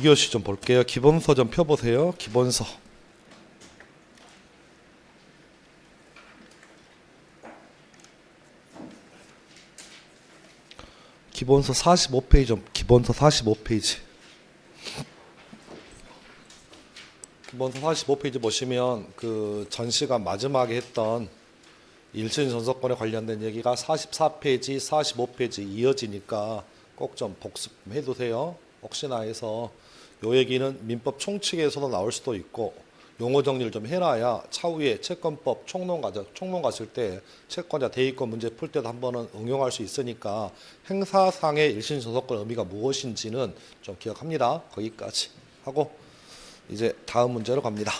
2교시 좀 볼게요. 기본서 좀 펴보세요. 기본서. 기본서 45페이지 좀, 기본서 45페이지. 기본서 45페이지 보시면 그 전 시간 마지막에 했던 일신 전서권에 관련된 얘기가 44페이지, 45페이지 이어지니까 꼭 좀 복습해 두세요. 혹시나 해서 요 얘기는 민법 총칙에서도 나올 수도 있고 용어 정리를 좀 해놔야 차후에 채권법 총론 갔을 때 채권자 대위권 문제 풀 때도 한 번은 응용할 수 있으니까 행사상의 일신 전서권 의미가 무엇인지는 좀 기억합니다. 거기까지 하고 이제 다음 문제로 갑니다.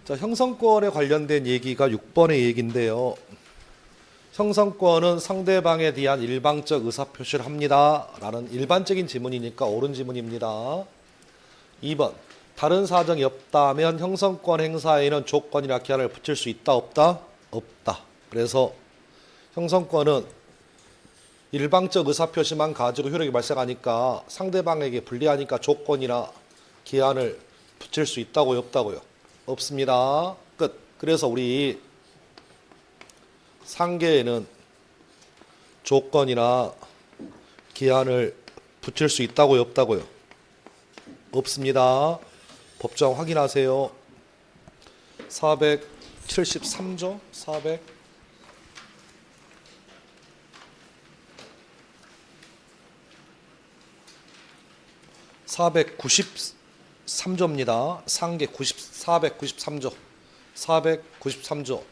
자, 형성권에 관련된 얘기가 6번의 얘기인데요. 형성권은 상대방에 대한 일방적 의사표시를 합니다. 라는 일반적인 지문이니까 옳은 지문입니다. 2번. 다른 사정이 없다면 형성권 행사에는 조건이나 기한을 붙일 수 있다, 없다? 없다. 그래서 형성권은 일방적 의사표시만 가지고 효력이 발생하니까 상대방에게 불리하니까 조건이나 기한을 붙일 수 있다고요, 없다고요? 없습니다. 끝. 그래서 우리 상계에는 조건이나 기한을 붙일 수 있다고요, 없다고요? 없습니다. 법정 확인하세요. 473조 493조입니다. 상계 493조. 493조.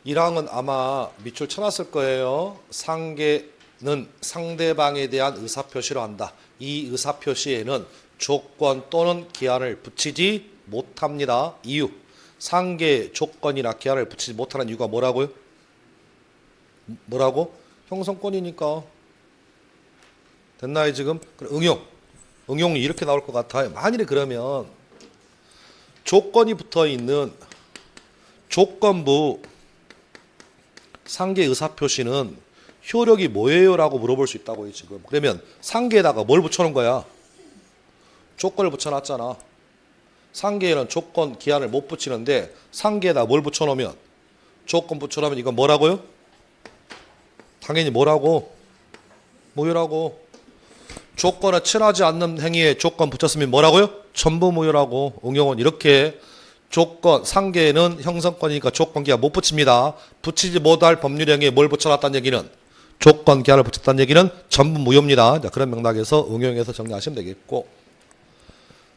1항은 아마 밑줄 쳐놨을 거예요. 상계는 상대방에 대한 의사표시로 한다. 이 의사표시에는 조건 또는 기한을 붙이지 못합니다. 이유. 상계 조건이나 기한을 붙이지 못하는 이유가 뭐라고요? 뭐라고? 형성권이니까. 됐나요 지금? 응용이 이렇게 나올 것 같아요. 만일에 그러면 조건이 붙어있는 조건부 상계 의사표시는 효력이 뭐예요? 라고 물어볼 수 있다고요 지금. 그러면 상계에다가 뭘 붙여놓은 거야? 조건을 붙여놨잖아. 상계에는 조건, 기한을 못 붙이는데 상계에다 뭘 붙여놓으면? 조건 붙여놓으면 이건 뭐라고요? 당연히 뭐라고? 무효라고. 조건에 친하지 않는 행위에 조건 붙였으면 뭐라고요? 전부 무효라고. 응용은 이렇게 조건, 상계에는 형성권이니까 조건, 기한 못 붙입니다. 붙이지 못할 법률 행위에 뭘 붙여놨다는 얘기는? 조건, 기한을 붙였다는 얘기는 전부 무효입니다. 자, 그런 맥락에서 응용해서 정리하시면 되겠고.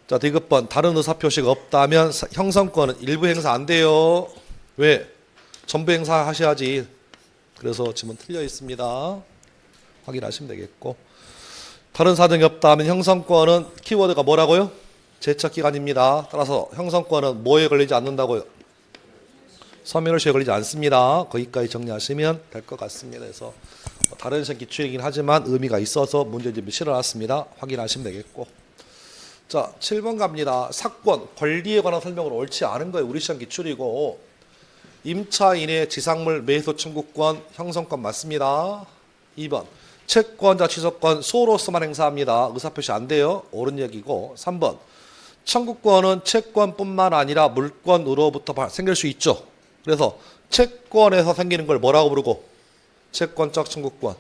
자, 디귿번. 다른 의사표시가 없다면 형성권은 일부 행사 안 돼요. 왜? 전부 행사 하셔야지. 그래서 지문 틀려 있습니다. 확인하시면 되겠고. 다른 사정이 없다면 형성권은 키워드가 뭐라고요? 제척기간입니다. 따라서 형성권은 뭐에 걸리지 않는다고요? 서면허시에 걸리지 않습니다. 거기까지 정리하시면 될 것 같습니다. 그래서 다른 식 기출이긴 하지만 의미가 있어서 문제집을 실어놨습니다. 확인하시면 되겠고. 자, 7번 갑니다. 사건, 권리에 관한 설명으로 옳지 않은 거예요. 우리 시험 기출이고. 임차인의 지상물 매수 청구권, 형성권 맞습니다. 2번. 채권자 취소권 소로서만 행사합니다. 의사표시 안 돼요. 옳은 얘기고. 3번. 청구권은 채권뿐만 아니라 물권으로부터 생길 수 있죠. 그래서 채권에서 생기는 걸 뭐라고 부르고? 채권적 청구권.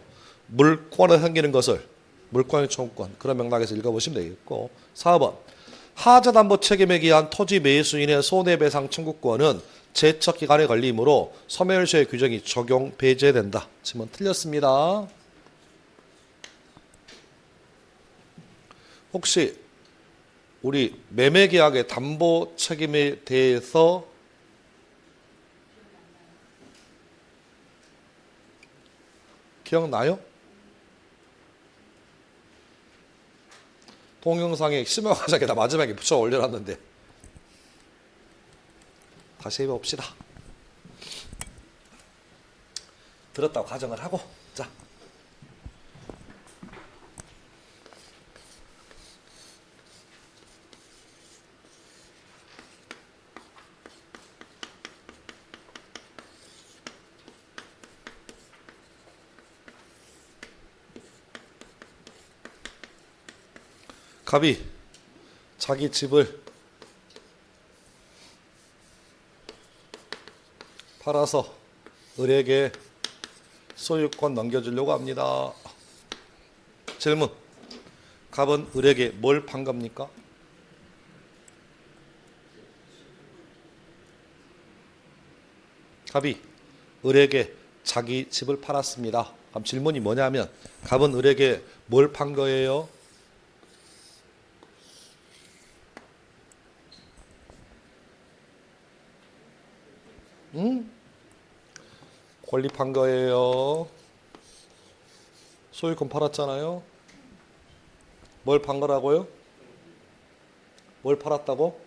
물권에서 생기는 것을 물권의 청구권. 그런 맥락에서 읽어보시면 되겠고. 4번. 하자담보 책임에 기한 토지 매수인의 손해배상 청구권은 제척기간에 걸리므로 소멸시효의 규정이 적용 배제된다. 지금 틀렸습니다. 혹시 우리 매매계약의 담보 책임에 대해서 기억나요? 동영상에 심화과정에다 마지막에 붙여 올려놨는데 다시 해봅시다. 들었다고 가정을 하고. 자, 갑이 자기 집을 팔아서 을에게 소유권 넘겨주려고 합니다. 질문. 갑은 을에게 뭘 판 겁니까? 갑이 을에게 자기 집을 팔았습니다. 그럼 질문이 뭐냐면 갑은 을에게 뭘 판 거예요? 권리 판 거예요. 소유권 팔았잖아요. 뭘 판 거라고요? 뭘 팔았다고?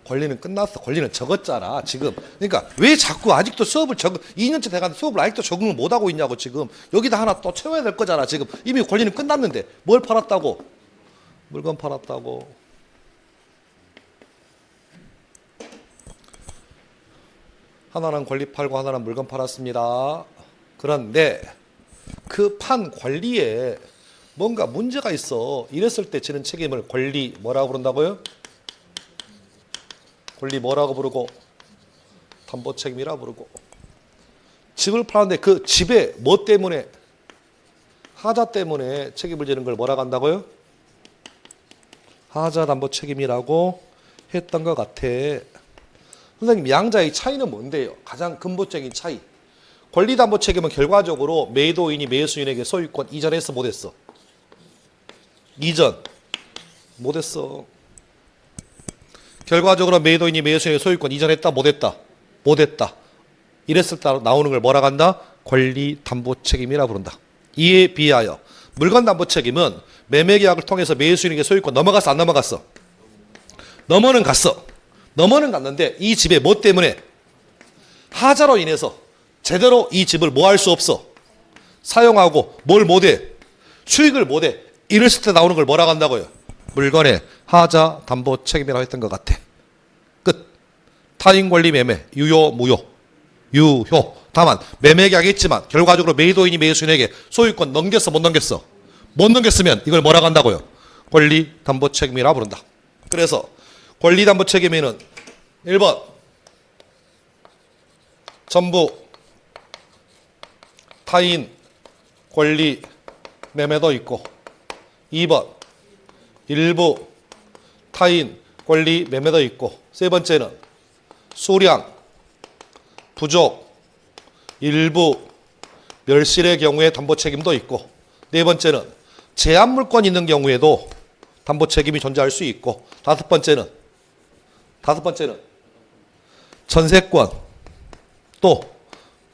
권리는 끝났어. 권리는 적었잖아 지금. 그러니까 왜 자꾸 아직도 수업을 2년째 돼가는데 수업을 아직도 적응을 못하고 있냐고. 지금 여기다 하나 또 채워야 될 거잖아. 지금 이미 권리는 끝났는데 뭘 팔았다고? 물건 팔았다고. 하나는 권리 팔고 하나는 물건 팔았습니다. 그런데 그 판 권리에 뭔가 문제가 있어. 이랬을 때 지는 책임을 권리 뭐라고 부른다고요? 권리 뭐라고 부르고? 담보 책임이라고 부르고. 집을 팔았는데 그 집에 뭐 때문에? 하자 때문에 책임을 지는 걸 뭐라고 한다고요? 하자 담보 책임이라고 했던 것 같아. 선생님, 양자의 차이는 뭔데요? 가장 근본적인 차이. 권리담보 책임은 결과적으로 매도인이 매수인에게 소유권 이전했어, 못했어? 이전. 못했어. 결과적으로 매도인이 매수인에게 소유권 이전했다, 못했다? 못했다. 이랬을 때 나오는 걸 뭐라고 한다? 권리담보 책임이라고 부른다. 이에 비하여 물건담보 책임은 매매계약을 통해서 매수인에게 소유권 넘어갔어, 안 넘어갔어? 넘어는 갔어. 넘어는 갔는데 이 집에 뭐 때문에? 하자로 인해서 제대로 이 집을 뭐 할 수 없어? 사용하고 뭘 못해? 수익을 못해. 이랬을 때 나오는 걸 뭐라고 한다고요? 물건의 하자 담보 책임이라고 했던 것 같아. 끝. 타인권리 매매 유효 무효? 유효. 다만 매매계약이 있지만 결과적으로 매도인이 매수인에게 소유권 넘겼어, 못 넘겼어? 못 넘겼으면 이걸 뭐라고 한다고요? 권리담보 책임이라고 부른다. 그래서 권리담보 책임에는 1번 전부 타인 권리 매매도 있고, 2번 일부 타인 권리 매매도 있고, 세 번째는 수량, 부족, 일부 멸실의 경우에 담보 책임도 있고, 네 번째는 제한 물건이 있는 경우에도 담보 책임이 존재할 수 있고, 다섯 번째는 전세권 또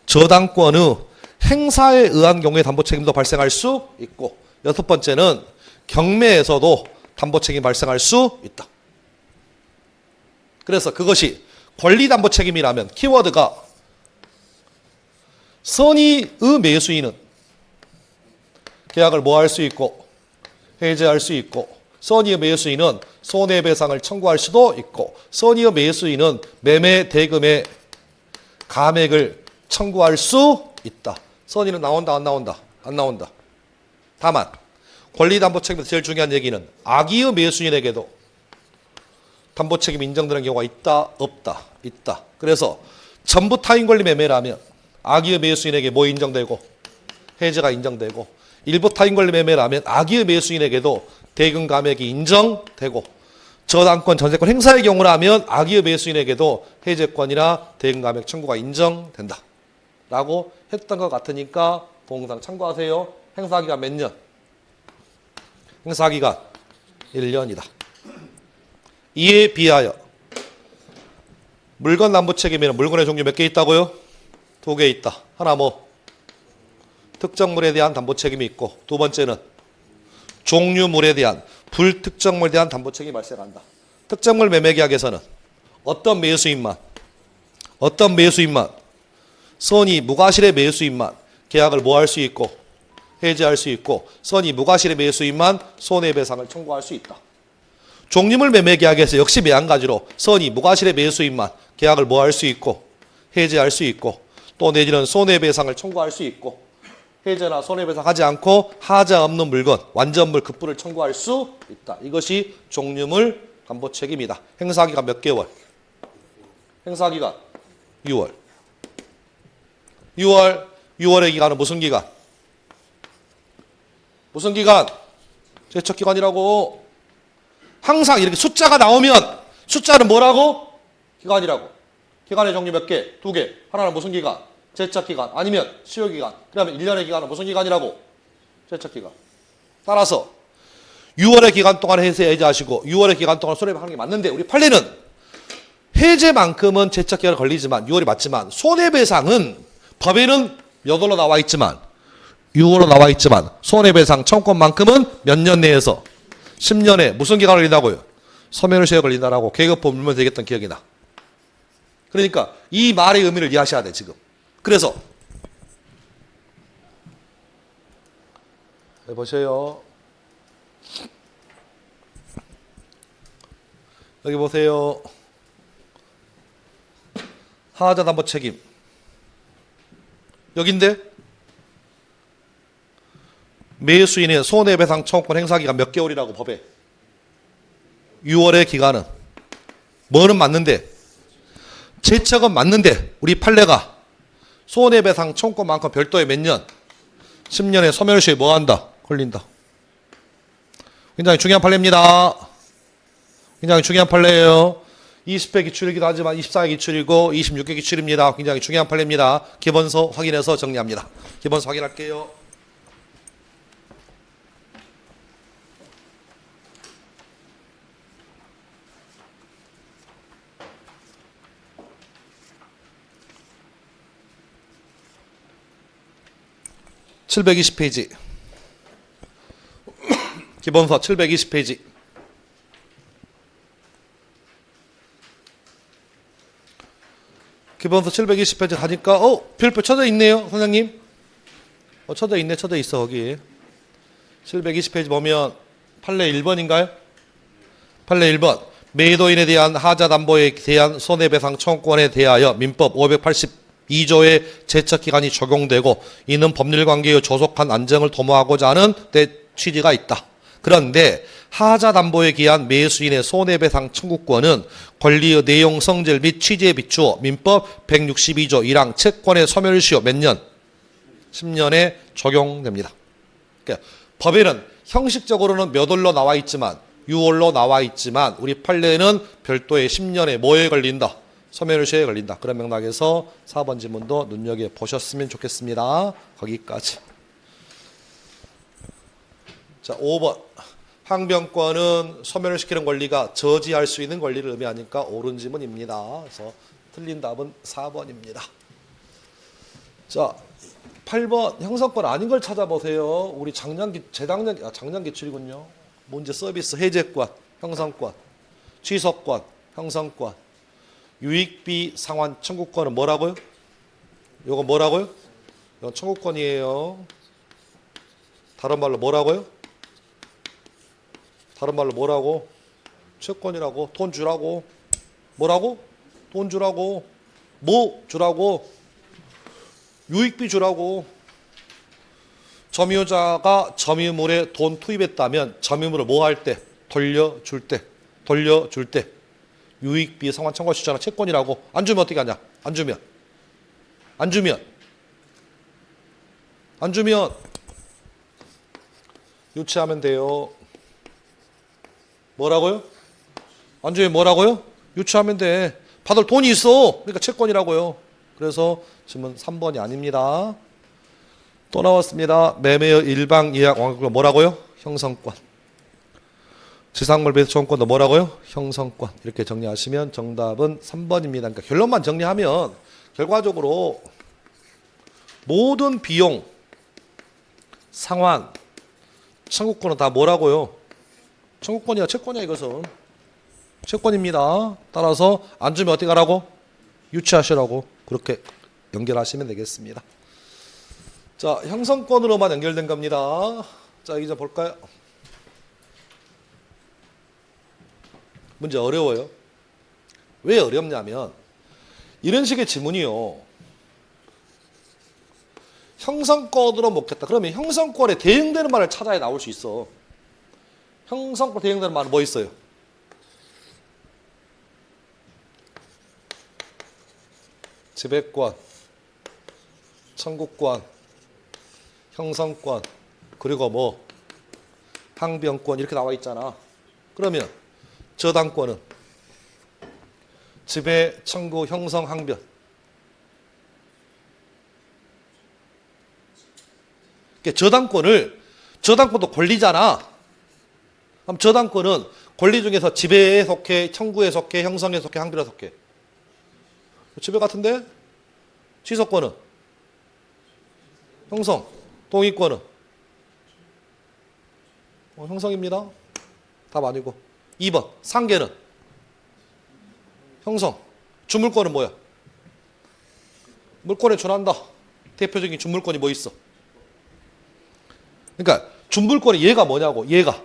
저당권의 행사에 의한 경우에 담보 책임도 발생할 수 있고, 여섯 번째는 경매에서도 담보 책임이 발생할 수 있다. 그래서 그것이 권리담보 책임이라면 키워드가 선의의 매수인은 계약을 뭐 할 수 있고 해지할 수 있고, 선의의 매수인은 손해배상을 청구할 수도 있고, 선의의 매수인은 매매 대금의 감액을 청구할 수 있다. 선의는 나온다, 안 나온다? 안 나온다. 다만 권리담보 책임에서 제일 중요한 얘기는 악의의 매수인에게도 담보 책임이 인정되는 경우가 있다, 없다? 있다. 그래서 전부 타인 권리 매매라면 악의의 매수인에게 뭐 인정되고? 해지가 인정되고, 일부 타인 권리 매매라면 악의의 매수인에게도 대금 감액이 인정되고, 저당권, 전세권 행사의 경우라면 악의의 매수인에게도 해제권이나 대금 감액 청구가 인정된다 라고 했던 것 같으니까 동영상 참고하세요. 행사기간 몇 년? 행사기간 1년이다. 이에 비하여 물건 담보 책임에는 물건의 종류 몇 개 있다고요? 2개 있다. 하나 뭐? 특정물에 대한 담보 책임이 있고, 두 번째는 종류물에 대한 불특정물에 대한 담보 책임이 발생한다. 특정물 매매계약에서는 어떤 매수인만 선의 무과실의 매수인만 계약을 뭐 할 수 있고 해지할 수 있고, 선의 무과실의 매수인만 손해배상을 청구할 수 있다. 종류물 매매계약에서 역시 매한가지로 선의 무과실의 매수인만 계약을 뭐 할 수 있고 해지할 수 있고, 또 내지는 손해배상을 청구할 수 있고, 해제나 손해배상하지 않고 하자 없는 물건, 완전물 급부를 청구할 수 있다. 이것이 종류물 담보책임이다. 행사기간 몇 개월? 행사기간 6월. 6월의 기간은 무슨 기간? 무슨 기간? 제척기간이라고. 항상 이렇게 숫자가 나오면 숫자는 뭐라고? 기간이라고. 기간의 종류 몇 개? 2개. 하나는 무슨 기간? 제척기간. 아니면 시효기간. 그러면 1년의 기간은 무슨 기간이라고? 제척기간. 따라서 6월의 기간 동안 해제하시고 6월의 기간 동안 손해배상하는 게 맞는데 우리 판례는 해제만큼은 제척기간이 걸리지만 6월이 맞지만 손해배상은 법에는 몇 월로 나와 있지만 6월로 나와 있지만 손해배상 청구권만큼은 몇 년 내에서 10년에 무슨 기간 걸린다고요? 소멸시효 걸린다라고 계급법 물면 되겠던 기억이 나. 그러니까 이 말의 의미를 이해하셔야 돼 지금. 그래서 보세요. 여기 보세요. 하자 담보 책임. 여긴데 매수인의 손해배상 청구권 행사기간 몇 개월이라고 법에 6월의 기간은 뭐는 맞는데 제척은 맞는데 우리 판례가 손해배상 청구권만큼 별도의 몇 년 10년에 소멸시효에 뭐 한다? 걸린다. 굉장히 중요한 판례입니다. 굉장히 중요한 판례예요. 20회 기출이기도 하지만 24회 기출이고 26회 기출입니다. 굉장히 중요한 판례입니다. 기본서 확인해서 정리합니다. 기본서 확인할게요. (720페이지) 기본서 720페이지 기본서 720페이지 가니까 별표 쳐져 있네요 선생님. 쳐져 있네. 쳐져 있어 거기. 720페이지 보면 판례 1번인가요? 판례 1번 매도인에 대한 하자담보에 대한 손해배상 청구권에 대하여 민법 582조의 제척기간이 적용되고 이는 법률관계의 조속한 안정을 도모하고자 하는 데 취지가 있다. 그런데 하자담보에 기한 매수인의 손해배상 청구권은 권리의 내용 성질 및 취지에 비추어 민법 162조 1항 채권의 소멸시효 몇 년? 10년에 적용됩니다. 그러니까 법에는 형식적으로는 몇 월로 나와 있지만 6월로 나와 있지만 우리 판례는 별도의 10년에 뭐에 걸린다? 소멸시효에 걸린다. 그런 맥락에서 4번 지문도 눈여겨보셨으면 좋겠습니다. 거기까지. 자, 5번. 항변권은 소멸을 시키는 권리가 저지할 수 있는 권리를 의미하니까 옳은 지문입니다. 그래서 틀린 답은 4번입니다. 자, 8번 형성권 아닌 걸 찾아보세요. 우리 작년 기출이군요. 문제 서비스 해제권, 형성권, 취소권, 형성권, 유익비 상환 청구권은 뭐라고요? 이거 뭐라고요? 이건 청구권이에요. 다른 말로 뭐라고요? 다른 말로 뭐라고? 채권이라고. 돈 주라고. 뭐라고? 돈 주라고. 뭐 주라고? 유익비 주라고. 점유자가 점유물에 돈 투입했다면 점유물을 뭐 할 때? 돌려줄 때. 돌려줄 때. 유익비 상환 청구할 수 있잖아. 채권이라고. 안 주면 어떻게 하냐? 안 주면 유치하면 돼요. 뭐라고요? 안 주면 뭐라고요? 유치하면 돼. 받을 돈이 있어. 그러니까 채권이라고요. 그래서 질문 3번이 아닙니다. 또 나왔습니다. 매매의 일방 예약 완결권 뭐라고요? 형성권. 지상물 배수 청구권도 뭐라고요? 형성권. 이렇게 정리하시면 정답은 3번입니다. 그러니까 결론만 정리하면 결과적으로 모든 비용, 상환, 청구권은 다 뭐라고요? 청구권이야, 채권이야 이것은. 채권입니다. 따라서 안 주면 어떻게 하라고? 유치하시라고. 그렇게 연결하시면 되겠습니다. 자, 형성권으로만 연결된 겁니다. 자, 이제 볼까요? 문제 어려워요. 왜 어렵냐면 이런 식의 지문이요. 형성권으로 먹겠다. 그러면 형성권에 대응되는 말을 찾아야 나올 수 있어. 형성권 대응되는 말은 뭐 있어요? 지배권, 청구권, 형성권, 그리고 뭐 항변권 이렇게 나와 있잖아. 그러면 저당권은 지배, 청구, 형성, 항변. 저당권도 권리잖아. 그럼 저당권은 권리 중에서 지배에 속해, 청구에 속해, 형성에 속해, 항변에 속해. 지배 같은데? 취소권은? 형성. 동의권은? 형성입니다. 답 아니고. 2번. 상계는? 형성. 주물권은 뭐야? 물권에 준한다. 대표적인 주물권이 뭐 있어? 그러니까 준물권이 얘가 뭐냐고. 얘가.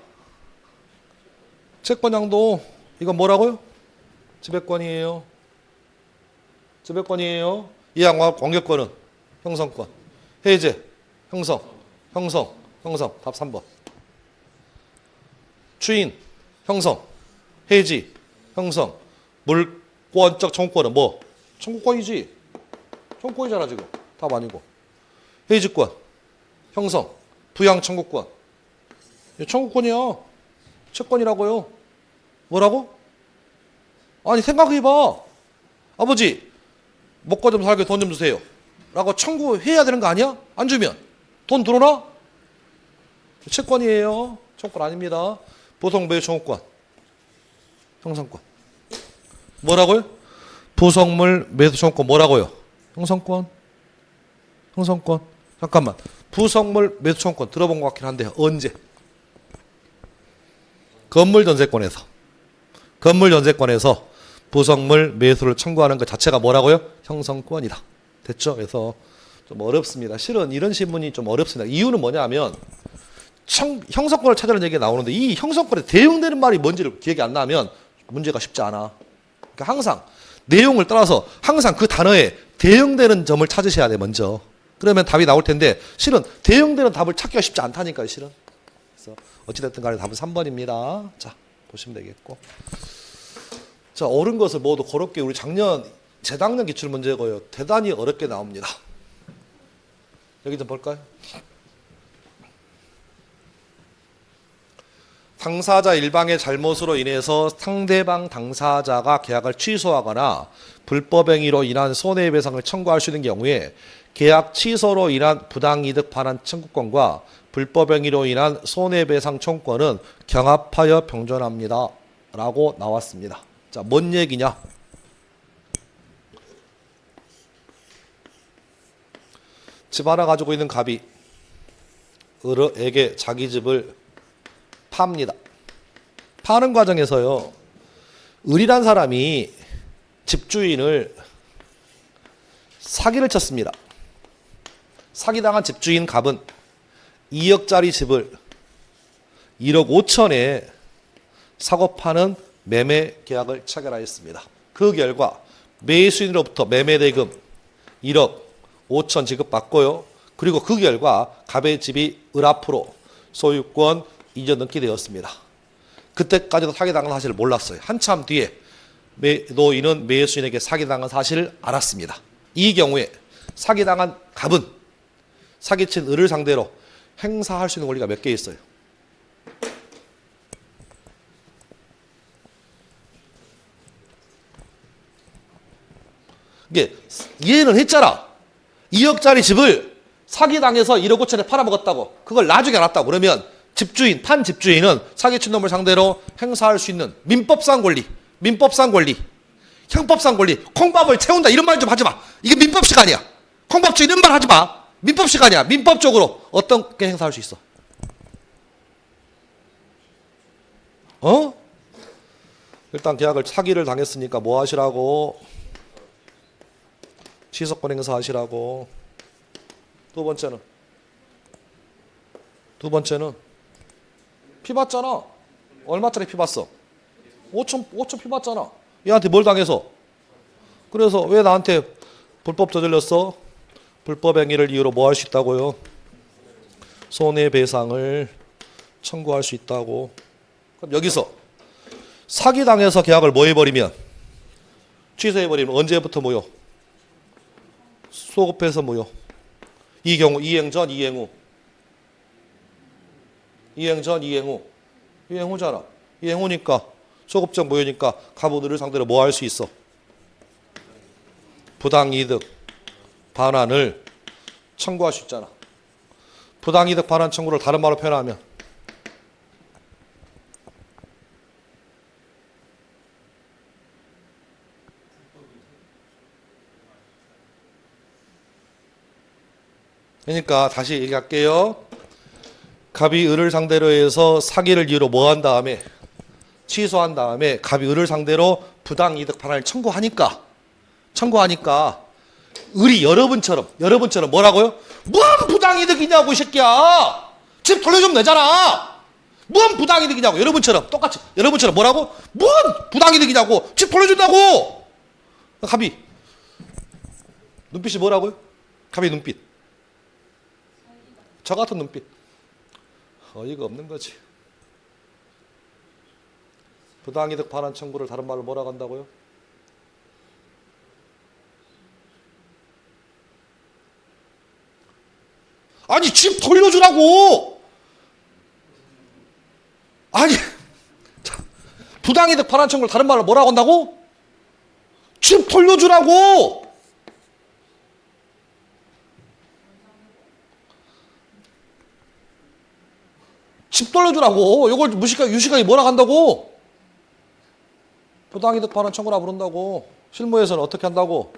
채권양도 이건 뭐라고요? 지배권이에요. 지배권이에요. 이양과 관계권은 형성권. 해제, 형성. 답 3번. 추인, 형성, 해지, 형성. 물권적 청구권은 뭐? 청구권이지. 청구권이잖아 지금. 답 아니고. 해지권, 형성, 부양 청구권. 청구권이야. 채권이라고요. 뭐라고? 아니 생각해봐. 아버지 먹고 좀 살게 돈 좀 주세요 라고 청구해야 되는 거 아니야? 안 주면 돈 들어오나? 채권이에요. 청구권 아닙니다. 부속 매수 청구권, 형성권. 뭐라고요? 부속물 매수 청구권 뭐라고요? 형성권. 잠깐만. 부속물 매수 청구권 들어본 것 같긴 한데 언제? 건물전세권에서 부속물 매수를 청구하는 것 자체가 뭐라고요? 형성권이다. 됐죠? 그래서 좀 어렵습니다. 실은 이런 신문이 좀 어렵습니다. 이유는 뭐냐면 형성권을 찾으라는 얘기가 나오는데 이 형성권에 대응되는 말이 뭔지를 기억이 안 나면 문제가 쉽지 않아. 그러니까 항상 내용을 따라서 항상 그 단어에 대응되는 점을 찾으셔야 돼 먼저. 그러면 답이 나올 텐데 실은 대응되는 답을 찾기가 쉽지 않다니까요. 실은. 그래서 어찌됐든 간에 답은 3번입니다. 자, 보시면 되겠고. 자, 옳은 것을 모두 고롭게 우리 재작년 기출문제고요. 대단히 어렵게 나옵니다. 여기 좀 볼까요? 당사자 일방의 잘못으로 인해서 상대방 당사자가 계약을 취소하거나 불법행위로 인한 손해배상을 청구할 수 있는 경우에 계약 취소로 인한 부당이득 반환 청구권과 불법행위로 인한 손해배상 청구권은 경합하여 병존합니다. 라고 나왔습니다. 자, 뭔 얘기냐? 집 하나 가지고 있는 갑이 을에게 자기 집을 팝니다. 파는 과정에서요, 을이란 사람이 집주인을 사기를 쳤습니다. 사기당한 집주인 갑은 2억짜리 집을 1억 5천에 사고 파는 매매 계약을 체결하였습니다. 그 결과 매수인으로부터 매매대금 1억 5천 지급받고요. 그리고 그 결과 갑의 집이 을 앞으로 소유권 이전 넘게 되었습니다. 그때까지도 사기당한 사실을 몰랐어요. 한참 뒤에 노인은 매수인에게 사기당한 사실을 알았습니다. 이 경우에 사기당한 갑은 사기친 을을 상대로 행사할 수 있는 권리가 몇 개 있어요? 이게 이해는 했잖아. 2억짜리 집을 사기당해서 1억 5천에 팔아먹었다고. 그걸 나중에 알았다고. 그러면 집주인, 판 집주인은 사기친 놈을 상대로 행사할 수 있는 민법상 권리, 형법상 권리, 콩밥을 채운다 이런 말 좀 하지 마. 이게 민법 시간이야. 콩밥주 이런 말 하지 마. 민법 시간이야. 민법적으로 어떤 게 행사할 수 있어? 일단 계약을 사기를 당했으니까 뭐 하시라고? 취소권 행사하시라고. 두 번째는 피 받잖아. 얼마짜리 피 받어? 5천 피 받잖아. 얘한테 뭘 당해서? 그래서 왜 나한테 불법 저질렀어? 불법 행위를 이유로 뭐 할 수 있다고요? 손해배상을 청구할 수 있다고. 그럼 여기서 사기당해서 계약을 뭐 해버리면? 취소해버리면 언제부터 뭐요? 소급해서 뭐요? 이 경우 이행 전 이행 후. 이행 전 이행 후. 이행 후잖아. 이행 후니까 소급적 무효니까 가부들을 상대로 뭐 할 수 있어? 부당이득 반환을 청구할 수 있잖아. 부당이득 반환 청구를 다른 말로 표현하면 그러니까 다시 얘기할게요. 갑이 을을 상대로 해서 사기를 이유로 뭐 한 다음에 취소한 다음에 갑이 을을 상대로 부당이득 반환을 청구하니까 을이 여러분처럼 뭐라고요? 뭔 부당이득이냐고 이 새끼야. 집 돌려주면 되잖아. 뭔 부당이득이냐고. 여러분처럼 똑같이 여러분처럼 뭐라고? 뭔 부당이득이냐고. 집 돌려준다고. 갑이 눈빛이 뭐라고요? 갑이 눈빛. 저 같은 눈빛. 어이가 없는 거지. 부당이득 반환 청구를 다른 말로 뭐라고 한다고요? 아니 집 돌려주라고. 아니 부당이득 반환 청구를 다른 말로 뭐라고 한다고? 집 돌려주라고. 집 돌려주라고. 이걸 무식하게 유식하게 뭐라 한다고? 부당이득 반환 청구라 부른다고. 실무에서는 어떻게 한다고?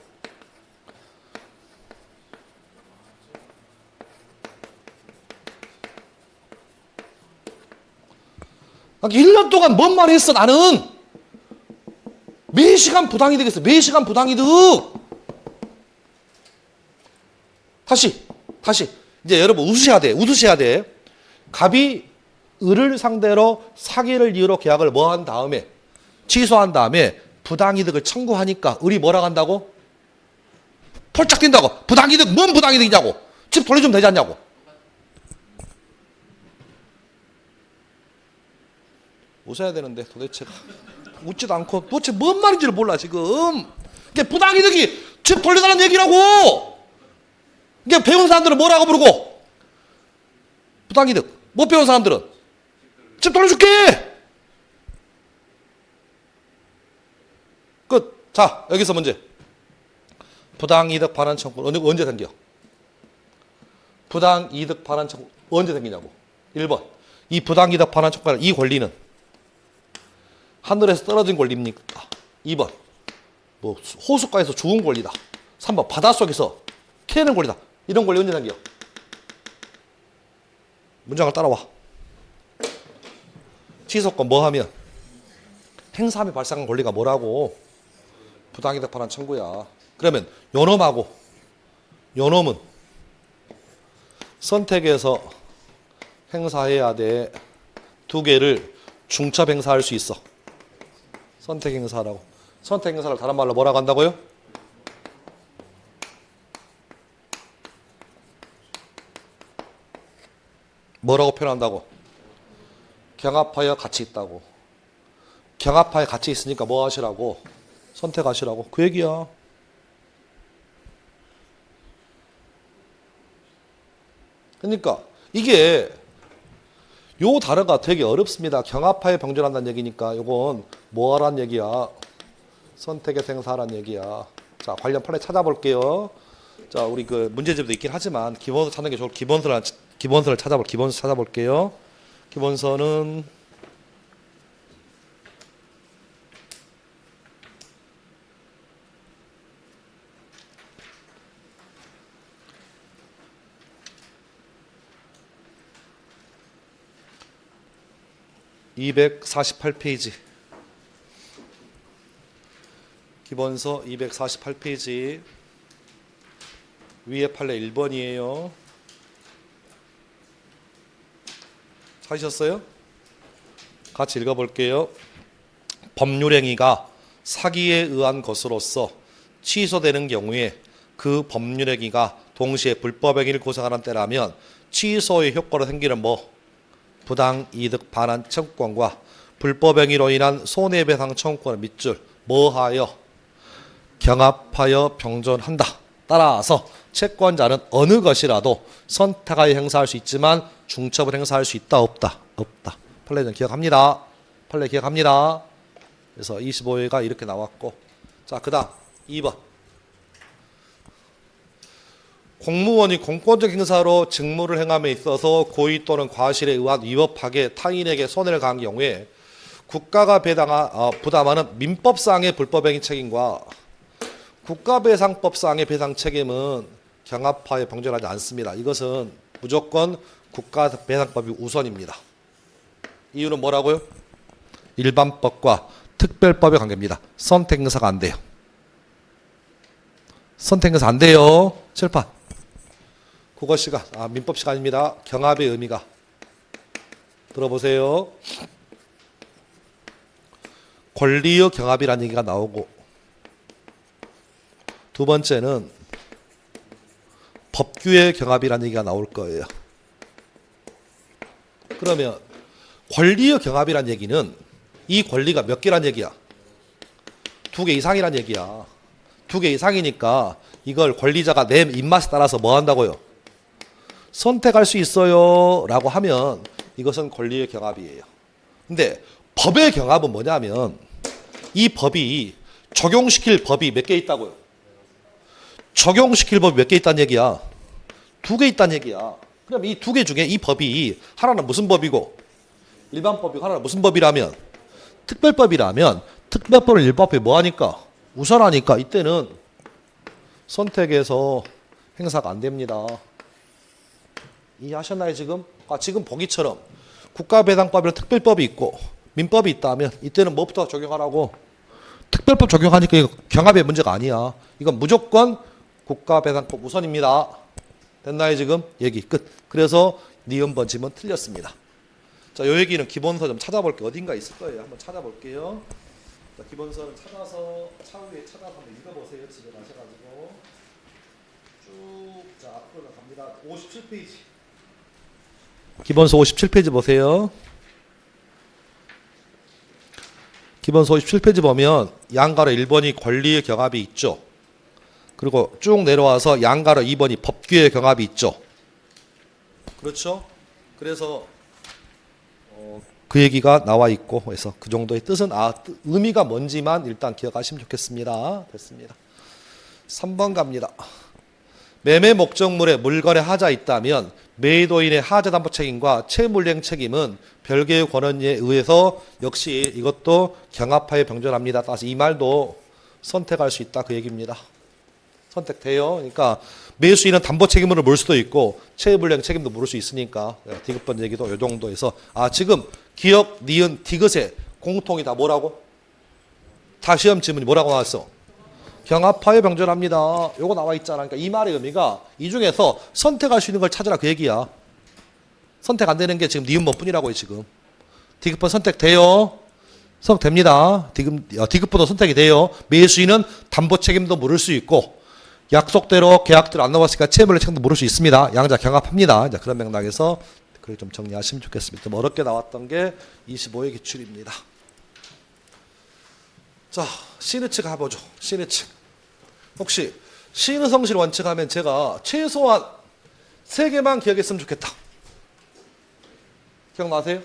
그러니까 1년 동안 뭔 말 했어 나는. 매시간 부당이득 했어. 매시간 부당이득. 다시 이제 여러분 웃으셔야 돼. 갑이 을을 상대로 사기를 이유로 계약을 뭐 한 다음에 취소한 다음에 부당이득을 청구하니까 을이 뭐라고 한다고? 폴짝 뛴다고. 부당이득 뭔 부당이득이냐고. 집 돌려주면 되지 않냐고. 웃어야 되는데 도대체가 웃지도 않고 도대체 뭔 말인지를 몰라 지금. 이게 부당이득이 집 돌려달라는 얘기라고. 이게 배운 사람들은 뭐라고 부르고? 부당이득. 못 배운 사람들은 집 돌려줄게. 끝. 자 여기서 문제. 부당이득 반환 청구 언제 생겨? 부당이득 반환 청구 언제 생기냐고. 1번. 이 부당이득 반환 청구하는 이 권리는 하늘에서 떨어진 권리입니까? 2번. 뭐 호숫가에서 주운 권리다. 3번. 바닷속에서 캐는 권리다. 이런 권리 언제 생겨? 문장을 따라와. 취소권 뭐 하면? 행사함이 발생한 권리가 뭐라고? 부당이득 반환 청구야. 그러면 요놈은 선택해서 행사해야 돼. 두 개를 중첩 행사할 수 있어. 선택 행사라고. 선택 행사를 다른 말로 뭐라고 한다고요? 뭐라고 표현한다고? 경합하여 같이 있다고. 경합하여 같이 있으니까 뭐 하시라고? 선택하시라고. 그 얘기야. 그러니까 이게 요 단어가 되게 어렵습니다. 경합하여 병존한다는 얘기니까 요건 뭐 하라는 얘기야? 선택의 생사라는 얘기야. 자, 관련 판례 찾아볼게요. 자, 우리 그 문제집도 있긴 하지만 기본서 찾는 게 좋을 기본서를 찾아볼게요. 기본서는 (248페이지) 기본서 248페이지 위에 판례 1번이에요. 찾으셨어요? 같이 읽어볼게요. 법률행위가 사기에 의한 것으로 취소되는 경우에 그 법률행위가 동시에 불법행위를 고소하는 때라면 취소의 효과로 생기는 부당이득 반환 청구권과 불법행위로 인한 손해배상 청구권을 밑줄 뭐하여 경합하여 병존한다. 따라서 채권자는 어느 것이라도 선택하여 행사할 수 있지만 중첩을 행사할 수 있다 없다? 없다. 판례는 기억합니다. 판례 기억합니다. 그래서 25회가 이렇게 나왔고, 자 그다음 2번. 공무원이 공권적 행사로 직무를 행함에 있어서 고의 또는 과실에 의한 위법하게 타인에게 손해를 가한 경우에 국가가 부담하는 민법상의 불법행위 책임과 국가배상법상의 배상 책임은 경합하에 병존하지 않습니다. 이것은 무조건 국가배상법이 우선입니다. 이유는 뭐라고요? 일반법과 특별법의 관계입니다. 선택 행사가 안 돼요. 선택 행사 안 돼요. 칠판. 국어 시간, 민법 시간입니다. 경합의 의미가. 들어보세요. 권리의 경합이라는 얘기가 나오고, 두 번째는 법규의 경합이라는 얘기가 나올 거예요. 그러면 권리의 경합이라는 얘기는 이 권리가 몇 개란 얘기야? 2개 이상이란 얘기야. 2개 이상이니까 이걸 권리자가 내 입맛에 따라서 뭐 한다고요? 선택할 수 있어요 라고 하면 이것은 권리의 경합이에요. 근데 법의 경합은 뭐냐면 이 법이 적용시킬 법이 몇 개 있다고요? 적용시킬 법이 몇 개 있다는 얘기야? 2개 있다는 얘기야. 그럼 이 2개 중에 이 법이 하나는 무슨 법이고 일반법이고 하나는 무슨 법이라면 특별법이라면 특별법을 일반법이 뭐하니까? 우선하니까 이때는 선택해서 행사가 안 됩니다. 이해하셨나요 지금? 지금 보기처럼 국가배상법이랑 특별법이 있고 민법이 있다면 이때는 뭐부터 적용하라고? 특별법 적용하니까 이거 경합의 문제가 아니야. 이건 무조건 국가배상법 우선입니다. 됐나요 지금? 얘기 끝. 그래서 니은 번지면 틀렸습니다. 자, 요 얘기는 기본서 좀 찾아볼게요. 어딘가 있을 거예요. 한번 찾아볼게요. 자, 기본서는 찾아서 차후에 찾아서 한번 읽어보세요. 집에 가셔가지고 쭉 자 앞으로 갑니다. 57페이지. 기본서 57페이지 보세요. 기본서 57페이지 보면 양가로 1번이 권리의 경합이 있죠. 그리고 쭉 내려와서 양가로 2번이 법규의 경합이 있죠. 그렇죠? 그래서 그 얘기가 나와 있고 그래서 그 정도의 뜻은 의미가 뭔지만 일단 기억하시면 좋겠습니다. 됐습니다. 3번 갑니다. 매매 목적물에 물건의 하자 있다면 매도인의 하자 담보 책임과 채무이행 책임은 별개의 권한에 의해서 역시 이것도 경합하에 병존합니다. 따라서 이 말도 선택할 수 있다 그 얘기입니다. 선택돼요. 그러니까 매수인은 담보 책임을 물 수도 있고 채무이행 책임도 물을 수 있으니까 디귿번 얘기도 이 정도에서 지금 기억, 니은, 디귿의 공통이 다 뭐라고? 다 시험 지문이 뭐라고 나왔어? 경합하에 병존합니다. 요거 나와 있잖아. 그러니까 이 말의 의미가 이 중에서 선택할 수 있는 걸 찾으라 그 얘기야. 선택 안 되는 게 지금 니은번 뿐이라고요 지금. 디귿번 선택돼요. 선택됩니다. 디귿번도 선택이 돼요. 매수인은 담보 책임도 물을 수 있고 약속대로 계약대로 안 나왔으니까 채무를 책임도 물을 수 있습니다. 양자 경합합니다. 자, 그런 맥락에서 그렇게 좀 정리하시면 좋겠습니다. 좀 어렵게 나왔던 게 25의 기출입니다. 자, 신의 측 가보죠. 신의 측. 혹시 신의 성실 원칙 하면 제가 최소한 3개만 기억했으면 좋겠다. 기억나세요?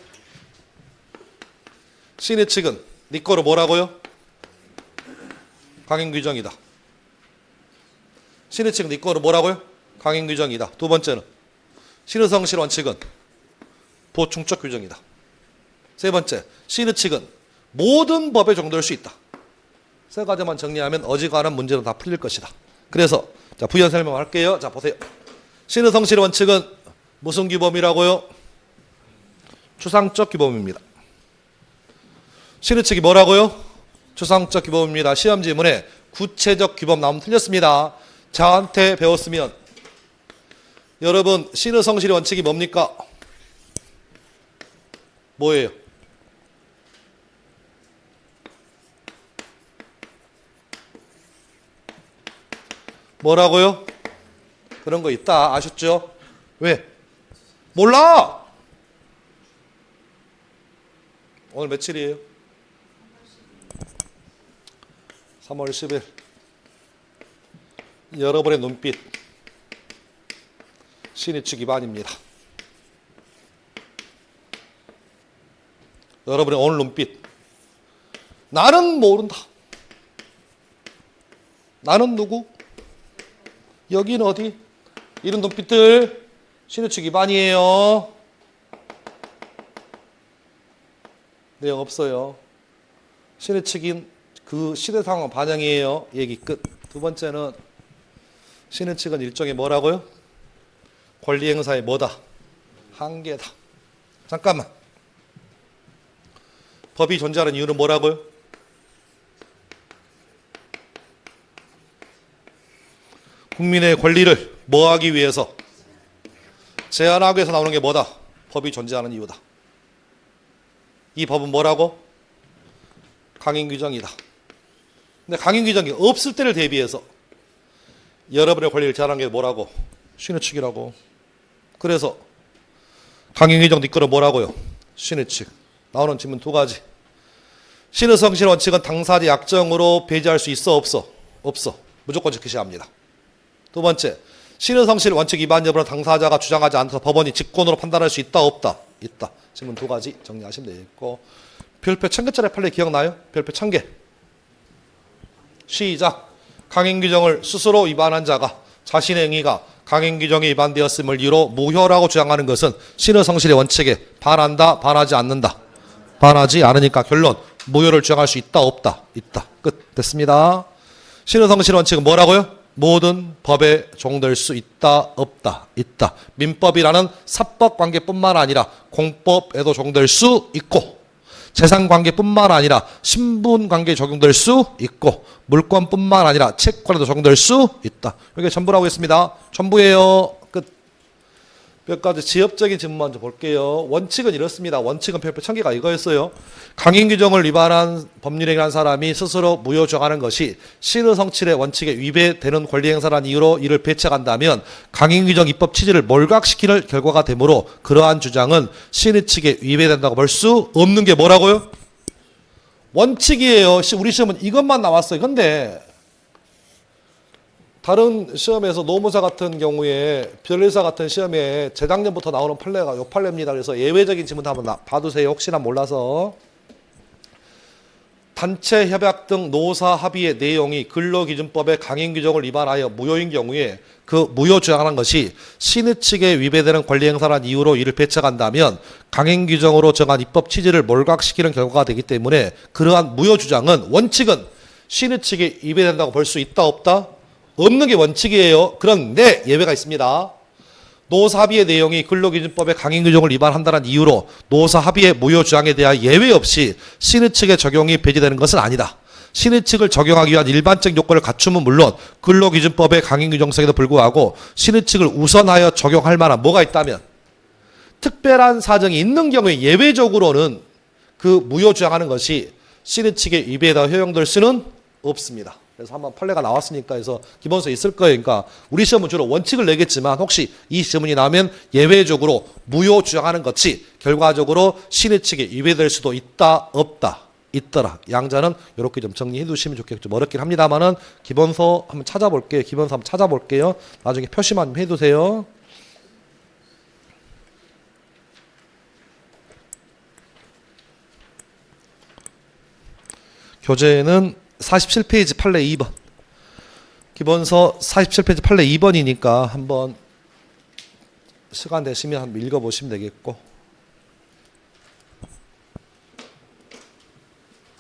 신의 측은 네 거로 뭐라고요? 강행규정이다. 신의 측은 네 거로 뭐라고요? 강행규정이다. 두 번째는 신의 성실 원칙은 보충적 규정이다. 세 번째, 신의 측은 모든 법에 정도일 수 있다. 세 가지만 정리하면 어지간한 문제는 다 풀릴 것이다. 그래서 자 부연 설명할게요. 자 보세요. 신의 성실 원칙은 무슨 규범이라고요? 추상적 규범입니다. 신의 측이 뭐라고요? 추상적 규범입니다. 시험 지문에 구체적 규범 나오면 틀렸습니다. 저한테 배웠으면 여러분 신의 성실 원칙이 뭡니까? 뭐예요? 뭐라고요? 그런 거 있다. 아셨죠? 왜? 몰라! 오늘 며칠이에요? 3월 10일. 여러분의 눈빛. 신의축 위반입니다. 여러분의 오늘 눈빛. 나는 모른다. 나는 누구? 여기는 어디? 이런 눈빛들 신의축 위반이에요. 내용 없어요. 신의축인 그 시대 상황 반영이에요. 얘기 끝. 두 번째는 신의축은 일종의 뭐라고요? 권리 행사의 뭐다? 한계다. 잠깐만. 법이 존재하는 이유는 뭐라고요? 국민의 권리를 뭐하기 위해서? 제한하기 위해서 나오는 게 뭐다? 법이 존재하는 이유다. 이 법은 뭐라고? 강행규정이다. 근데 강행규정이 없을 때를 대비해서 여러분의 권리를 제한하는 게 뭐라고? 신의축이라고. 그래서 강행규정도 이끌어 뭐라고요? 신의축. 나오는 질문 두 가지. 신의성실 원칙은 당사자 약정으로 배제할 수 있어 없어? 없어. 무조건 지키셔야 합니다. 두 번째, 신의성실 원칙 위반 여부는 당사자가 주장하지 않아서 법원이 직권으로 판단할 수 있다 없다? 있다. 질문 두 가지 정리하시면 되겠고, 별표 1000개짜리 판례 기억나요? 별표 1000개. 시작. 강행규정을 스스로 위반한 자가 자신의 행위가 강행규정에 위반되었음을 이유로 무효라고 주장하는 것은 신의성실의 원칙에 반한다, 반하지 않는다? 반하지 않으니까 결론, 무효를 주장할 수 있다 없다? 있다. 끝. 됐습니다. 신의성실 원칙은 뭐라고요? 모든 법에 적용될 수 있다 없다? 있다. 민법이라는 사법관계뿐만 아니라 공법에도 적용될 수 있고, 재산관계뿐만 아니라 신분관계에 적용될 수 있고, 물권뿐만 아니라 채권에도 적용될 수 있다. 이게 전부라고 했습니다. 전부예요. 끝. 몇 가지 지엽적인 질문 먼저 볼게요. 원칙은 이렇습니다. 원칙은 별표 1000개가 이거였어요. 강행규정을 위반한 법률행위를 한 사람이 스스로 무효 주장하는 것이 신의성실의 원칙에 위배되는 권리행사라는 이유로 이를 배척한다면 강행규정 입법 취지를 몰각시키는 결과가 되므로 그러한 주장은 신의 측에 위배된다고 볼 수 없는 게 뭐라고요? 원칙이에요. 우리 시험은 이것만 나왔어요. 근데 다른 시험에서 노무사 같은 경우에 변리사 같은 시험에 재작년부터 나오는 판례가 요 판례입니다. 그래서 예외적인 질문 한번 봐두세요. 혹시나 몰라서. 단체 협약 등 노사 합의의 내용이 근로기준법의 강행규정을 위반하여 무효인 경우에 그 무효 주장하는 것이 신의 측에 위배되는 권리행사라는 이유로 이를 배척한다면 강행규정으로 정한 입법 취지를 몰각시키는 결과가 되기 때문에 그러한 무효 주장은 원칙은 신의 측에 위배된다고 볼 수 있다 없다? 없는 게 원칙이에요. 그런데 예외가 있습니다. 노사 합의의 내용이 근로기준법의 강행규정을 위반한다는 이유로 노사 합의의 무효 주장에 대한 예외 없이 신의 측의 적용이 배제되는 것은 아니다. 신의 측을 적용하기 위한 일반적 요건을 갖추면 물론 근로기준법의 강행규정성에도 불구하고 신의 측을 우선하여 적용할 만한 뭐가 있다면 특별한 사정이 있는 경우에 예외적으로는 그 무효 주장하는 것이 신의 측에 위배에다 허용될 수는 없습니다. 그래서 한번 판례가 나왔으니까 해서 기본서에 있을 거예요. 그러니까 우리 시험은 주로 원칙을 내겠지만 혹시 이 시험이 나오면 예외적으로 무효 주장하는 것이 결과적으로 신의 측에 위배될 수도 있다 없다? 있더라. 양자는 이렇게 좀 정리해 두시면 좋겠죠. 좀 어렵긴 합니다만은 기본서 한번 찾아볼게요. 기본서 한번 찾아볼게요. 나중에 표시만 좀 해두세요. 교재는 47페이지 판례 2번. 기본서 47페이지 판례 2번이니까 한번 시간 되시면 한번 읽어보시면 되겠고,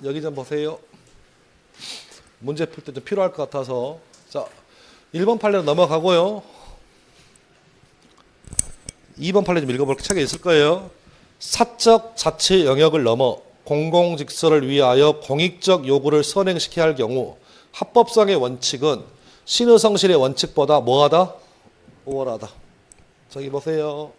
여기 좀 보세요. 문제 풀 때 좀 필요할 것 같아서. 자, 1번 판례로 넘어가고요. 2번 판례 좀 읽어볼 책에 있을 거예요. 사적 자치 영역을 넘어 공공직서를 위하여 공익적 요구를 선행시켜야 할 경우 합법성의 원칙은 신의성실의 원칙보다 뭐하다? 우월하다. 저기 보세요.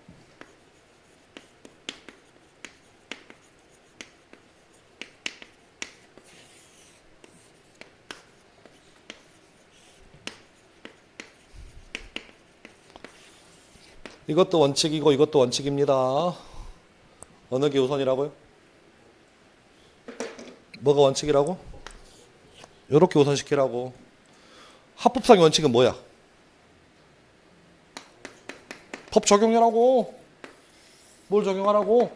이것도 원칙이고 이것도 원칙입니다. 어느 게 우선이라고요? 뭐가 원칙이라고? 요렇게 우선시키라고. 합법상의 원칙은 뭐야? 법 적용하라고. 뭘 적용하라고?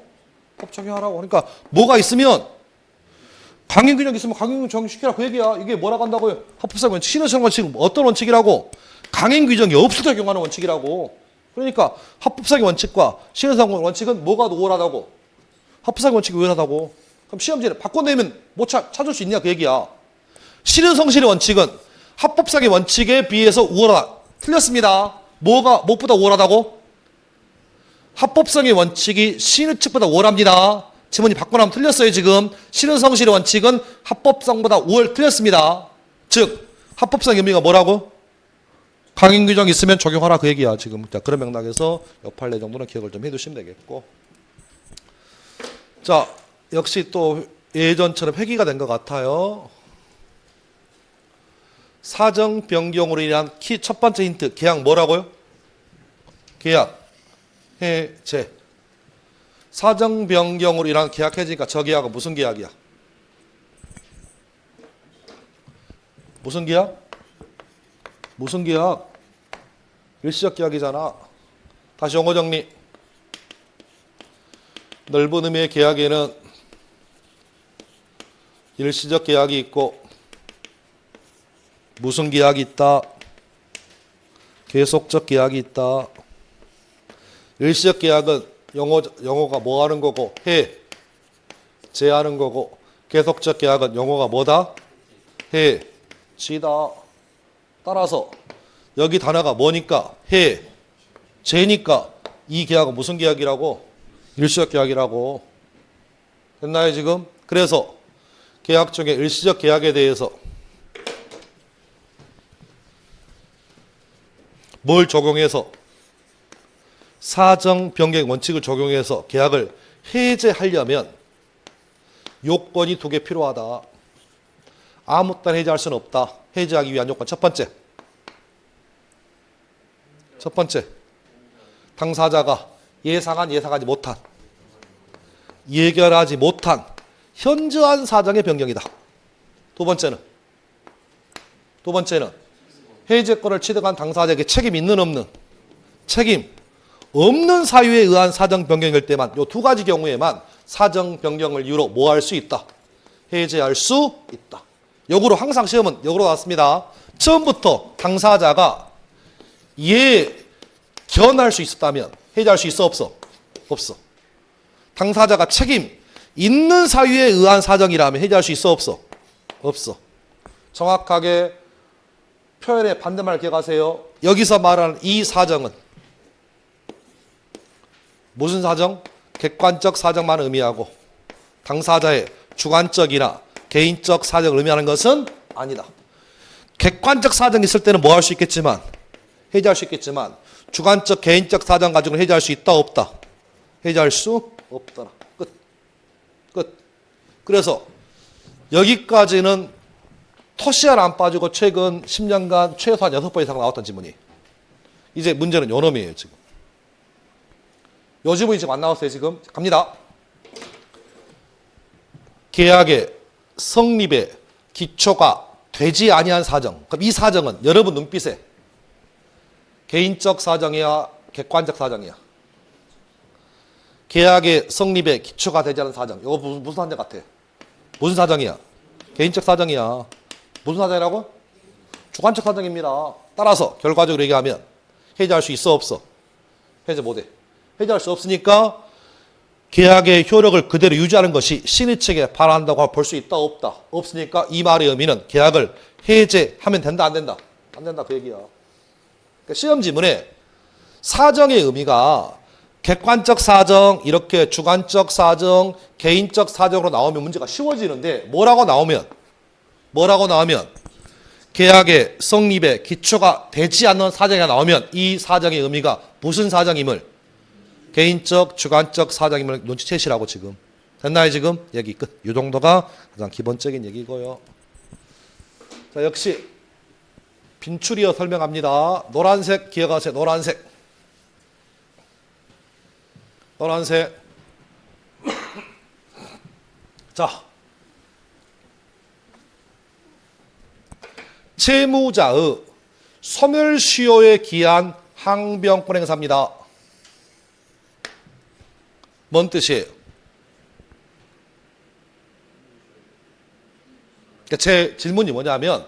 법 적용하라고. 그러니까 뭐가 있으면 강행규정 있으면 강행규정 적용시키라 그 얘기야. 이게 뭐라고 한다고요? 합법상의 원칙. 신의성 원칙은 어떤 원칙이라고? 강행규정이 없을 때 적용하는 원칙이라고. 그러니까 합법상의 원칙과 신의성 원칙은 뭐가 우월하다고? 합법상의 원칙이 우월하다고. 그럼 시험지를 바꿔내면 못 찾을 수 있냐 그 얘기야. 신의성실의 원칙은 합법상의 원칙에 비해서 우월하다. 틀렸습니다. 뭐가 무엇보다 우월하다고? 합법성의 원칙이 신의 측보다 우월합니다. 지문이 바꿔나면 틀렸어요 지금. 신의성실의 원칙은 합법성보다 우월 틀렸습니다. 즉 합법성의 의미가 뭐라고? 강행규정 있으면 적용하라 그 얘기야 지금. 자, 그런 맥락에서 역판례 정도는 기억을 좀 해두시면 되겠고. 자, 역시 또 예전처럼 회귀가 된 것 같아요. 사정 변경으로 인한 첫 번째 힌트. 계약 뭐라고요? 계약 해제. 사정 변경으로 인한 계약 해제니까 저 계약은 무슨 계약이야? 무슨 계약? 무슨 계약? 일시적 계약이잖아. 다시 용어 정리. 넓은 의미의 계약에는 일시적 계약이 있고 무슨 계약이 있다? 계속적 계약이 있다. 일시적 계약은 영어가 뭐 하는 거고? 해제하는 거고. 계속적 계약은 영어가 뭐다? 해지다. 따라서 여기 단어가 뭐니까? 해제니까 이 계약은 무슨 계약이라고? 일시적 계약이라고. 됐나요 지금? 그래서 계약 중에 일시적 계약에 대해서 뭘 적용해서? 사정 변경 원칙을 적용해서 계약을 해제하려면 요건이 2개 필요하다. 아무 때나 해제할 수는 없다. 해제하기 위한 요건 첫 번째. 당사자가 예상하지 못한, 예결하지 못한 현저한 사정의 변경이다. 두 번째는 해제권을 취득한 당사자에게 책임 있는 없는? 책임 없는 사유에 의한 사정 변경일 때만, 요 2가지 경우에만 사정 변경을 이유로 뭐 할 수 있다? 해제할 수 있다. 역으로 항상 시험은 역으로 나왔습니다. 처음부터 당사자가 견할 수 있었다면 해제할 수 있어 없어? 없어. 당사자가 책임 있는 사유에 의한 사정이라면 해제할 수 있어 없어? 없어. 정확하게 표현의 반대말을 기억하세요. 여기서 말하는 이 사정은 무슨 사정? 객관적 사정만 의미하고 당사자의 주관적이나 개인적 사정을 의미하는 것은 아니다. 객관적 사정이 있을 때는 뭐 할 수 있겠지만, 해제할 수 있겠지만 주관적 개인적 사정 가지고는 해제할 수 있다 없다? 해제할 수 없더라. 끝. 그래서 여기까지는 토시안 안 빠지고 최근 10년간 최소한 6번 이상 나왔던 지문이. 이제 문제는 요 놈이에요 지금. 요 지문이 지금 안 나왔어요 지금. 갑니다. 계약의 성립의 기초가 되지 아니한 사정. 그럼 이 사정은 여러분 눈빛에 개인적 사정이야 객관적 사정이야? 계약의 성립의 기초가 되지 않은 사정. 이거 무슨 사정 같아? 무슨 사정이야? 개인적 사정이야. 무슨 사정이라고? 주관적 사정입니다. 따라서 결과적으로 얘기하면 해제할 수 있어 없어? 해제 못해. 해제할 수 없으니까 계약의 효력을 그대로 유지하는 것이 신의 측에 반한다고 볼 수 있다 없다? 없으니까 이 말의 의미는 계약을 해제하면 된다 안 된다? 안 된다 그 얘기야. 그러니까 시험 지문에 사정의 의미가 객관적 사정, 이렇게 주관적 사정, 개인적 사정으로 나오면 문제가 쉬워지는데 뭐라고 나오면 계약의 성립의 기초가 되지 않는 사정이 나오면 이 사정의 의미가 무슨 사정임을 개인적, 주관적 사정임을 눈치채시라고 지금. 됐나요 지금? 얘기 끝. 이 정도가 가장 기본적인 얘기고요. 자, 역시 빈출이어 설명합니다. 노란색 기억하세요. 노란색. 노란색. 자, 채무자의 소멸시효에 기한 항변권 행사입니다. 뭔 뜻이에요? 그러니까 제 질문이 뭐냐면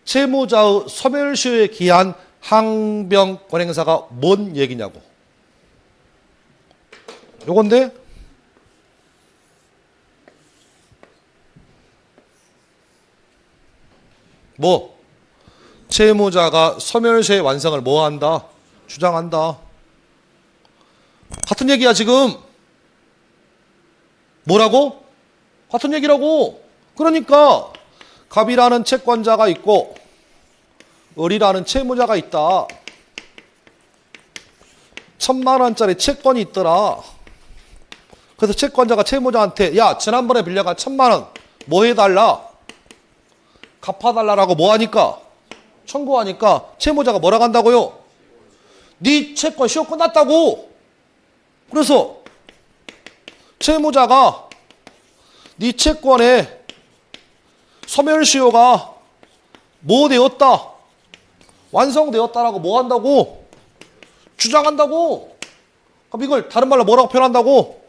채무자의 소멸시효에 기한 항변권 행사가 뭔 얘기냐고. 요건데 뭐 채무자가 소멸시효의 완성을 뭐 한다? 주장한다. 같은 얘기야 지금. 뭐라고? 같은 얘기라고. 그러니까 갑이라는 채권자가 있고 을이라는 채무자가 있다. 1,000만 원짜리 채권이 있더라. 그래서 채권자가 채무자한테 야 지난번에 빌려간 1,000만 원 뭐 해달라? 갚아달라고 뭐 하니까? 청구하니까 채무자가 뭐라고 한다고요? 네 채권 시효 끝났다고. 그래서 채무자가 네 채권에 소멸시효가 뭐 되었다? 완성되었다라고 뭐 한다고? 주장한다고. 그럼 이걸 다른 말로 뭐라고 표현한다고?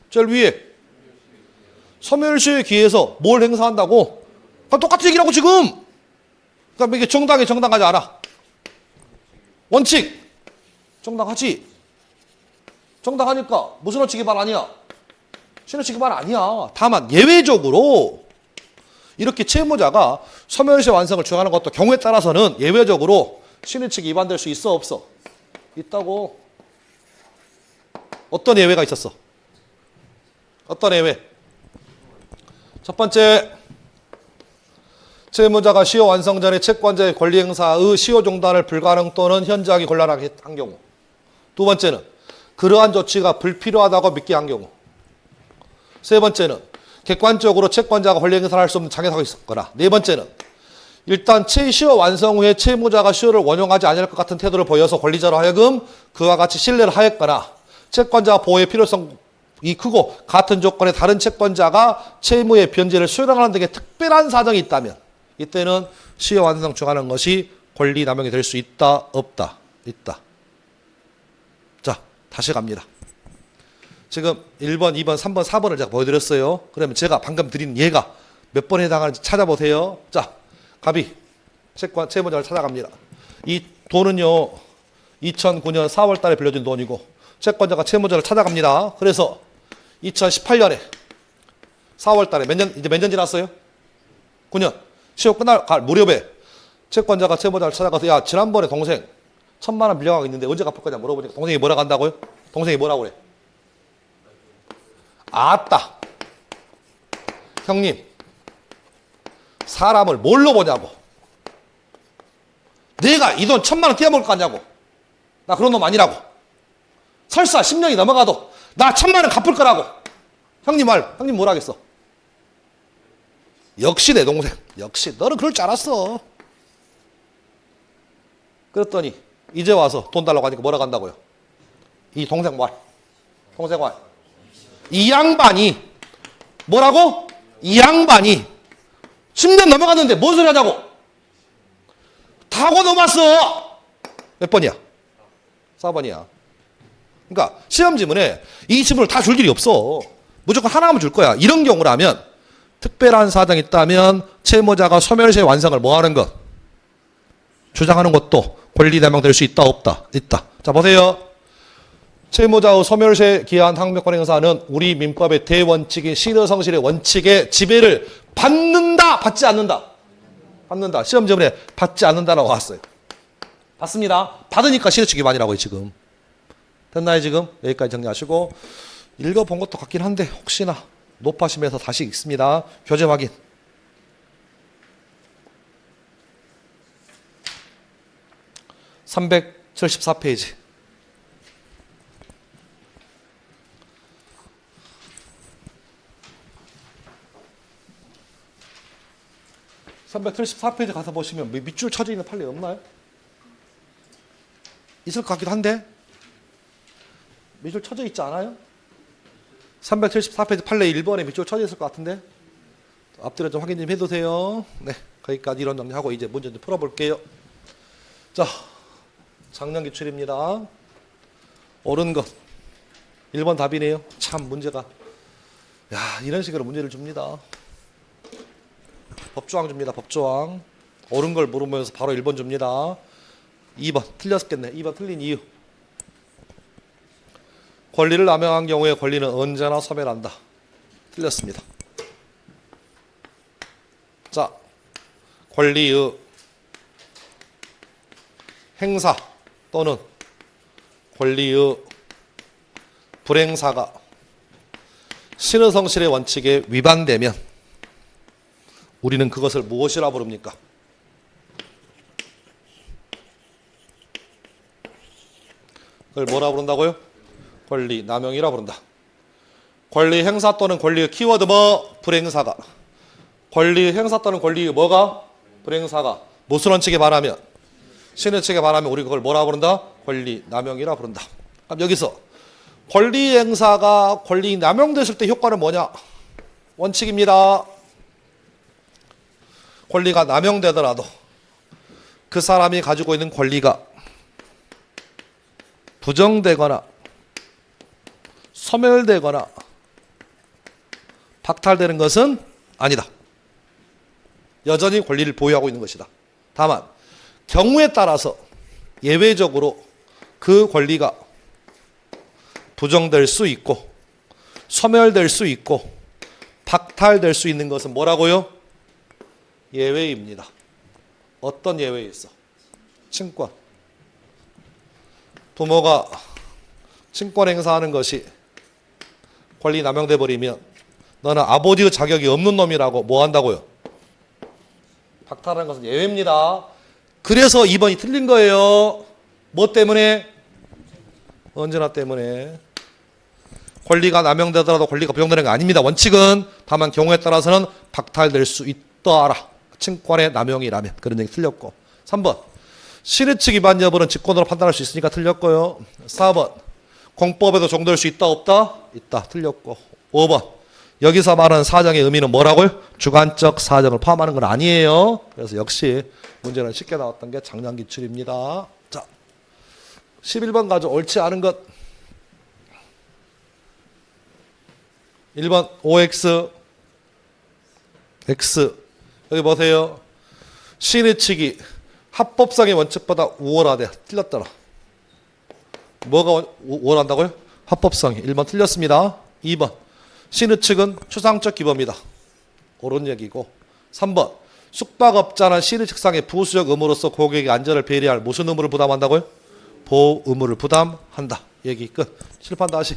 제일 위에 소멸시효에 기해서 뭘 행사한다고? 그럼 똑같은 얘기라고 지금. 그러니까 이게 정당하지 않아. 원칙 정당하지. 정당하니까 무슨 원칙 위반 아니야? 신원칙 위반 아니야. 다만 예외적으로 이렇게 채무자가 소멸시효 완성을 주장하는 것도 경우에 따라서는 예외적으로 신원칙 위반될 수 있어 없어? 있다고. 어떤 예외가 있었어? 어떤 예외? 첫 번째, 채무자가 시효 완성 전에 채권자의 권리 행사의 시효 중단을 불가능 또는 현저하게 곤란하게 한 경우. 두 번째는 그러한 조치가 불필요하다고 믿게 한 경우. 세 번째는 객관적으로 채권자가 권리 행사를 할 수 없는 장애사가 있었거나. 네 번째는 일단 시효 완성 후에 채무자가 시효를 원용하지 않을 것 같은 태도를 보여서 권리자로 하여금 그와 같이 신뢰를 하였거나 채권자 보호의 필요성이 크고 같은 조건의 다른 채권자가 채무의 변제를 수령하는 등의 특별한 사정이 있다면 이때는 시효 완성 중하는 것이 권리 남용이 될 수 있다 없다? 있다. 자, 다시 갑니다. 지금 1번, 2번, 3번, 4번을 제가 보여드렸어요. 그러면 제가 방금 드린 예가 몇 번에 해당하는지 찾아보세요. 자, 갑이 채무자를 찾아갑니다. 이 돈은요 2009년 4월 달에 빌려준 돈이고 채권자가 채무자를 찾아갑니다. 그래서 2018년에 4월 달에 이제 몇 년 지났어요? 9년. 시효 끝날 무렵에 채권자가 채무자를 찾아가서 야 지난번에 동생 1,000만 원 빌려가고 있는데 언제 갚을 거냐 물어보니까 동생이 뭐라고 한다고요? 동생이 뭐라고 그래? 아따 형님 사람을 뭘로 보냐고. 내가 이 돈 1,000만 원 떼어먹을 거 아냐고. 나 그런 놈 아니라고. 설사 10년이 넘어가도 나 1,000만 원 갚을 거라고. 형님 뭐라 하겠어? 역시 내 동생. 역시 너는 그럴 줄 알았어. 그랬더니 이제 와서 돈 달라고 하니까 뭐라고 한다고요? 이 동생 말. 이 양반이 뭐라고? 이 양반이 10년 넘어갔는데 뭔 소리 하냐고. 타고 넘었어. 몇 번이야? 4번이야. 그러니까 시험 지문에 이 지문을 다 줄 일이 없어. 무조건 하나만 줄 거야. 이런 경우라면 특별한 사정이 있다면 채무자가 소멸시효 완성을 뭐 하는 것? 주장하는 것도 권리 남용될 수 있다 없다? 있다. 자 보세요. 채무자의 소멸시효에 기한 항변권 행사는 우리 민법의 대원칙인 실효성실의 원칙의 지배를 받는다 받지 않는다? 받는다. 시험 지문에 받지 않는다라고 왔어요. 받습니다. 받으니까 실효칙 위반이라고요 지금. 됐나요 지금? 여기까지 정리하시고 읽어본 것도 같긴 한데 혹시나 높아심에서 다시 읽습니다. 교재 확인. (374페이지) 374페이지 가서 보시면 밑줄 쳐져 있는 판례 없나요? 있을 것 같기도 한데 밑줄 쳐져 있지 않아요? 374페이지 판례 1번에 밑줄 쳐져 있을 것 같은데 앞뒤로 좀 확인 좀 해두세요. 네, 거기까지 이론 정리하고 이제 문제 좀 풀어볼게요. 자, 작년 기출입니다. 옳은 것 1번 답이네요. 참 문제가 이런 식으로 문제를 줍니다. 법조항 줍니다. 법조항. 옳은 걸 물으면서 바로 1번 줍니다. 2번 틀렸겠네. 2번 틀린 이유. 권리를 남용한 경우에 권리는 언제나 소멸한다. 틀렸습니다. 자, 권리의 행사 또는 권리의 불행사가 신의성실의 원칙에 위반되면 우리는 그것을 무엇이라 부릅니까? 그걸 뭐라 부른다고요? 권리 남용이라 부른다. 권리 행사 또는 권리의 키워드 불행사가. 권리 행사 또는 권리의 뭐가? 불행사가. 무슨 원칙에 반하면? 신의 측에 반하면 우리 그걸 뭐라 부른다? 권리 남용이라 부른다. 그럼 여기서 권리 행사가 권리 남용됐을 때 효과는 뭐냐? 원칙입니다. 권리가 남용되더라도 그 사람이 가지고 있는 권리가 부정되거나 소멸되거나 박탈되는 것은 아니다. 여전히 권리를 보유하고 있는 것이다. 다만 경우에 따라서 예외적으로 그 권리가 부정될 수 있고 소멸될 수 있고 박탈될 수 있는 것은 뭐라고요? 예외입니다. 어떤 예외에 있어? 친권. 부모가 친권 행사하는 것이 권리 남용돼 버리면 너는 아버지의 자격이 없는 놈이라고 뭐 한다고요? 박탈하는 것은 예외입니다. 그래서 2번이 틀린 거예요. 뭐 때문에? 언제나 때문에. 권리가 남용되더라도 권리가 부정되는 게 아닙니다. 원칙은. 다만 경우에 따라서는 박탈될 수 있더라. 친권의 남용이라면. 그런 얘기 틀렸고. 3번. 신의측 위반 여부는 직권으로 판단할 수 있으니까 틀렸고요. 4번. 공법에도 정도일 수 있다 없다? 있다. 틀렸고. 5번. 여기서 말하는 사정의 의미는 뭐라고요? 주관적 사정을 포함하는 건 아니에요. 그래서 역시 문제는 쉽게 나왔던 게 작년 기출입니다. 자, 11번 가지고 옳지 않은 것. 1번 OX X 여기 보세요. 신의측이 합법성의 원칙보다 우월하대. 틀렸더라. 뭐가 우월한다고요? 합법성이. 1번 틀렸습니다. 2번 신의측은 추상적 기범이다. 옳은 얘기고. 3번 숙박업자는 신의측상의 부수적 의무로서 고객의 안전을 배려할 무슨 의무를 부담한다고요? 보호 의무를 부담한다. 얘기 끝. 칠판 다시.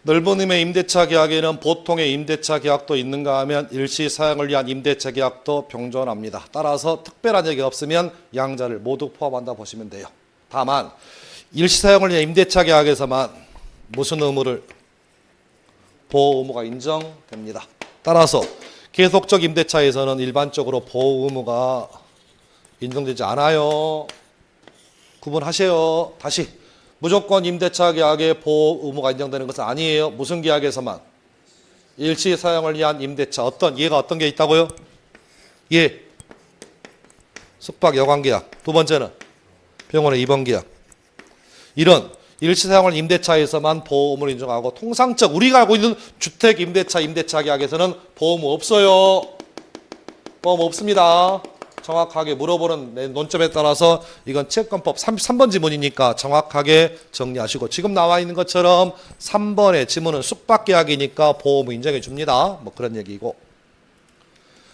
넓은 의미의 임대차 계약에는 보통의 임대차 계약도 있는가 하면 일시 사용을 위한 임대차 계약도 병존합니다. 따라서 특별한 얘기가 없으면 양자를 모두 포함한다 보시면 돼요. 다만 일시 사용을 위한 임대차 계약에서만 무슨 의무를? 보호 의무가 인정됩니다. 따라서 계속적 임대차에서는 일반적으로 보호 의무가 인정되지 않아요. 구분하세요. 다시. 무조건 임대차 계약에 보호 의무가 인정되는 것은 아니에요. 무슨 계약에서만? 일시 사용을 위한 임대차. 얘가 어떤 게 있다고요? 예. 숙박 여관 계약. 두 번째는 병원의 입원 계약. 이런 일시 사용을 임대차에서만 보호 의무를 인정하고 통상적 우리가 알고 있는 주택 임대차 계약에서는 보호 의무 없어요. 보호 의무 없습니다. 정확하게 물어보는 논점에 따라서 이건 채권법 33번 지문이니까 정확하게 정리하시고 지금 나와 있는 것처럼 3번의 지문은 숙박계약이니까 보호의무 인정해 줍니다. 뭐 그런 얘기고.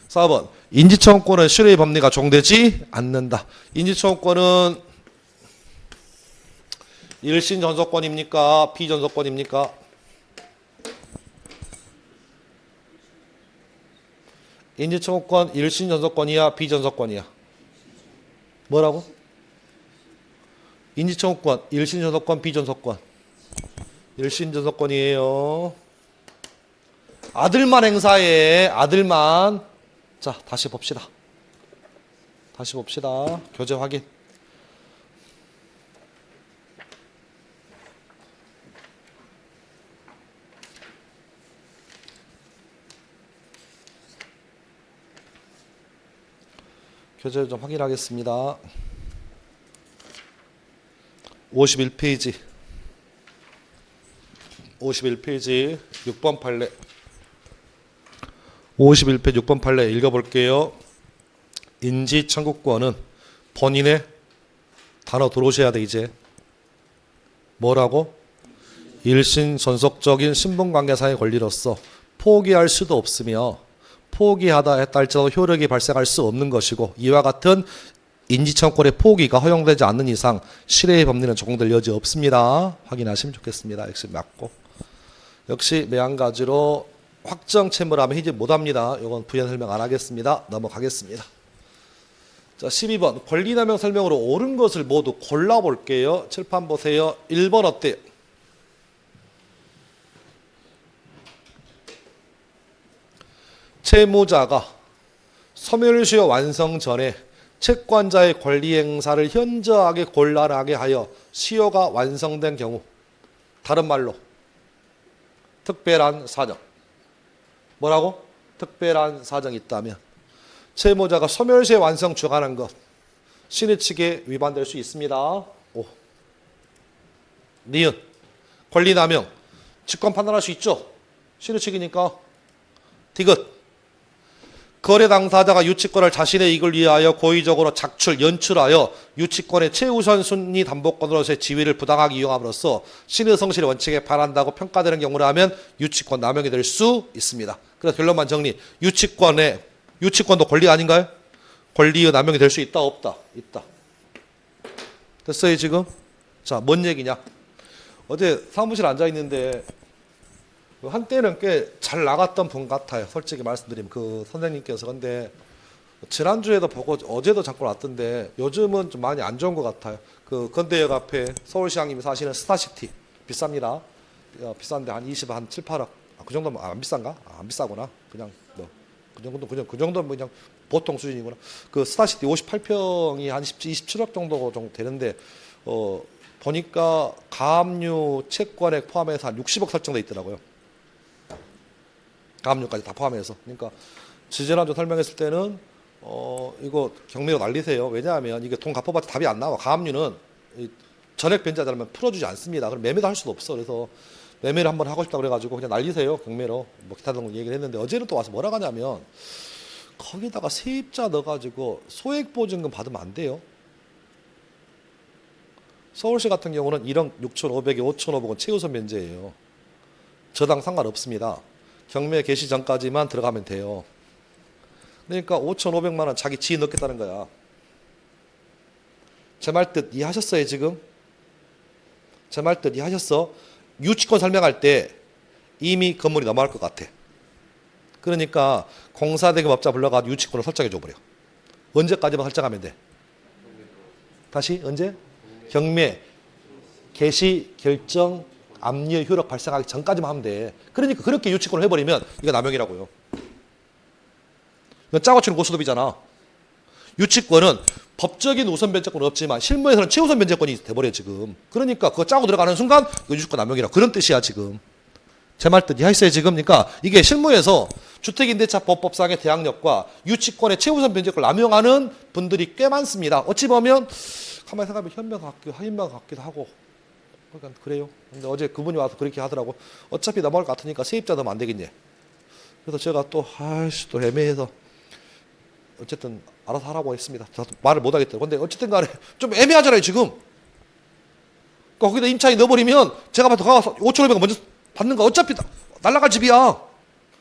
4번 인지청구권은 실효의 법리가 적용되지 않는다. 인지청구권은 일신 전속권입니까? 비전속권입니까? 인지청구권 일신 전속권이야? 비전속권이야? 뭐라고? 인지청구권 일신 전속권 비전속권. 일신 전속권이에요. 아들만 행사해. 아들만. 자, 다시 봅시다. 교재 확인. 교재 좀 확인하겠습니다. 51페이지 6번 판례 51페이지 6번 판례 읽어볼게요. 인지청구권은 본인의 단어 들어오셔야 돼. 이제 뭐라고? 일신 전속적인 신분관계상의 권리로서 포기할 수도 없으며 포기하다 했다 할지라도 효력이 발생할 수 없는 것이고 이와 같은 인지청구권의 포기가 허용되지 않는 이상 실외의 법리는 적용될 여지 없습니다. 확인하시면 좋겠습니다. 역시 맞고. 역시 매한 가지로 확정 채무라면 이제 못합니다. 이건 부연 설명 안 하겠습니다. 넘어가겠습니다. 자, 12번 권리남용 설명으로 옳은 것을 모두 골라볼게요. 칠판 보세요. 1번 어때요? 채무자가 소멸시효 완성 전에 채권자의 권리 행사를 현저하게 곤란하게 하여 시효가 완성된 경우, 다른 말로 특별한 사정. 뭐라고? 특별한 사정이 있다면 채무자가 소멸시효 완성 주관한 것 신의 측에 위반될 수 있습니다. 오. 니은 권리남용 직권 판단할 수 있죠. 신의 측이니까. 디귿 거래 당사자가 유치권을 자신의 이익을 위하여 고의적으로 작출, 연출하여 유치권의 최우선 순위 담보권으로서의 지위를 부당하게 이용함으로써 신의 성실의 원칙에 반한다고 평가되는 경우라면 유치권 남용이 될 수 있습니다. 그래서 결론만 정리. 유치권도 권리 아닌가요? 권리의 남용이 될 수 있다, 없다? 있다. 됐어요, 지금? 자, 뭔 얘기냐? 어제 사무실 앉아 있는데 한때는 꽤 잘 나갔던 분 같아요. 솔직히 말씀드리면 그 선생님께서. 근데 지난주에도 보고 어제도 잠깐 왔던데 요즘은 좀 많이 안 좋은 것 같아요. 그 건대역 앞에 서울시장님이 사시는 스타시티 비쌉니다. 비싼데 한 20, 한 7, 8억. 그 정도면 안 비싼가? 안 비싸구나. 그냥 뭐 그 정도면 그냥 보통 수준이구나. 그 스타시티 58평이 한 27억 정도 되는데 보니까 가압류 채권액 포함해서 한 60억 설정돼 있더라고요. 가압류까지 다 포함해서. 그러니까 지지난주 설명했을 때는 이거 경매로 날리세요. 왜냐하면 이게 돈 갚아봤자 답이 안 나와. 가압류는 전액 변제하자면 풀어주지 않습니다. 그럼 매매도 할 수도 없어. 그래서 매매를 한번 하고 싶다 그래가지고 그냥 날리세요. 경매로. 뭐 기타 등등 얘기를 했는데 어제는 또 와서 뭐라고 하냐면 거기다가 세입자 넣어가지고 소액보증금 받으면 안 돼요. 서울시 같은 경우는 1억 6,500에 5,500원 최우선 면제예요. 저당 상관없습니다. 경매 개시 전까지만 들어가면 돼요. 그러니까 5,500만 원 자기 지인 넣겠다는 거야. 제 말 뜻 이해하셨어요 지금? 제 말 뜻 이해하셨어? 유치권 설명할 때 이미 건물이 넘어갈 것 같아. 그러니까 공사대금업자 불러가지고 유치권을 설정해 줘버려. 언제까지만 설정하면 돼? 다시 언제? 경매, 개시, 결정, 압류, 효력 발생하기 전까지만 하면 돼. 그러니까 그렇게 유치권을 해버리면 이거 남용이라고요. 이건 짜고 치는 고스톱이잖아. 유치권은 법적인 우선 변제권은 없지만 실무에서는 최우선 변제권이 돼버려 지금. 그러니까 그거 짜고 들어가는 순간 이거 유치권 남용이라 그런 뜻이야 지금. 제 말 뜻 이해하셨어요 지금? 그러니까 이게 실무에서 주택임대차법상의 대항력과 유치권의 최우선 변제권을 남용하는 분들이 꽤 많습니다. 어찌 보면 가만히 생각하면 현명 같기도 하고. 그러니까 그래요. 근데 어제 그분이 와서 그렇게 하더라고. 어차피 넘어갈 것 같으니까 세입자 넣으면 안 되겠니? 그래서 제가 또 또 애매해서 어쨌든 알아서 하라고 했습니다. 저도 말을 못 하겠더라고. 근데 어쨌든 간에 좀 애매하잖아요 지금. 그러니까 거기다 임차인 넣어버리면 제가 더 가서 5,500원 먼저 받는 거 어차피 날라갈 집이야.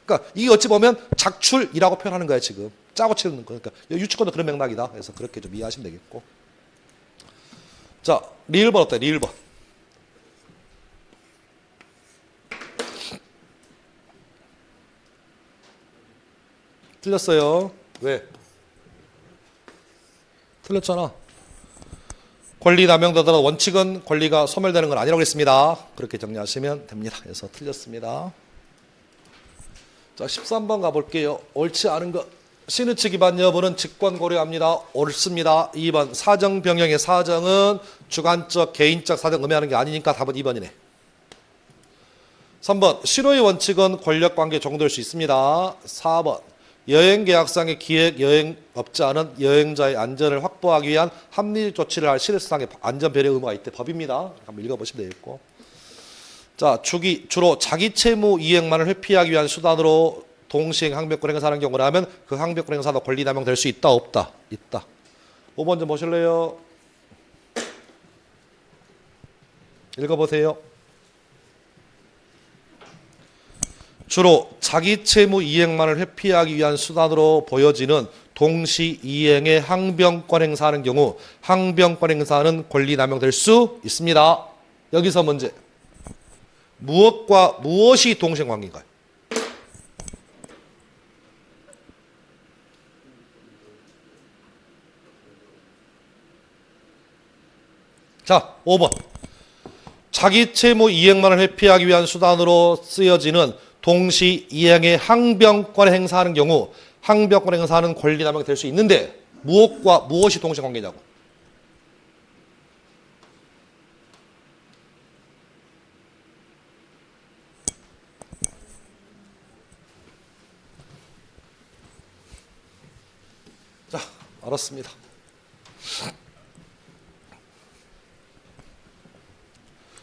그러니까 이게 어찌 보면 작출이라고 표현하는 거야 지금. 짜고 치는 거. 그러니까 유치권도 그런 맥락이다. 그래서 그렇게 좀 이해하시면 되겠고. 자, 리을번 어때? 리을번. 틀렸어요. 왜? 틀렸잖아. 권리 남용되더라도 원칙은 권리가 소멸되는 건 아니라고 했습니다. 그렇게 정리하시면 됩니다. 그래서 틀렸습니다. 자, 13번 가볼게요. 옳지 않은 것. 신의치 기반 여부는 직권 고려합니다. 옳습니다. 2번 사정 병형의 사정은 주관적, 개인적 사정 의미하는 게 아니니까 답은 2번이네. 3번 실효의 원칙은 권력관계 정도일 수 있습니다. 4번 여행계약상의 기획 여행업자는 여행자의 안전을 확보하기 위한 합리적 조치를 할 실효상의 안전배려 의무가 있대. 법입니다. 한번 읽어보시면 되겠고. 자, 주로 자기 채무 이행만을 회피하기 위한 수단으로 동시행 항변권 행사하는 경우라면 그 항변권 행사도 권리 남용 될 수 있다 없다? 있다. 5번 좀 보실래요? 읽어보세요. 주로 자기 채무 이행만을 회피하기 위한 수단으로 보여지는 동시 이행의 항변권 행사하는 경우 항변권 행사는 권리 남용될 수 있습니다. 여기서 문제. 무엇과 무엇이 동시행 관계인가요? 자, 5번. 자기 채무 이행만을 회피하기 위한 수단으로 쓰여지는 동시 이행의 항변권을 행사하는 경우 항변권 행사는 권리 남용이 될 수 있는데 무엇과 무엇이 동시행 관계냐고. 자, 알았습니다.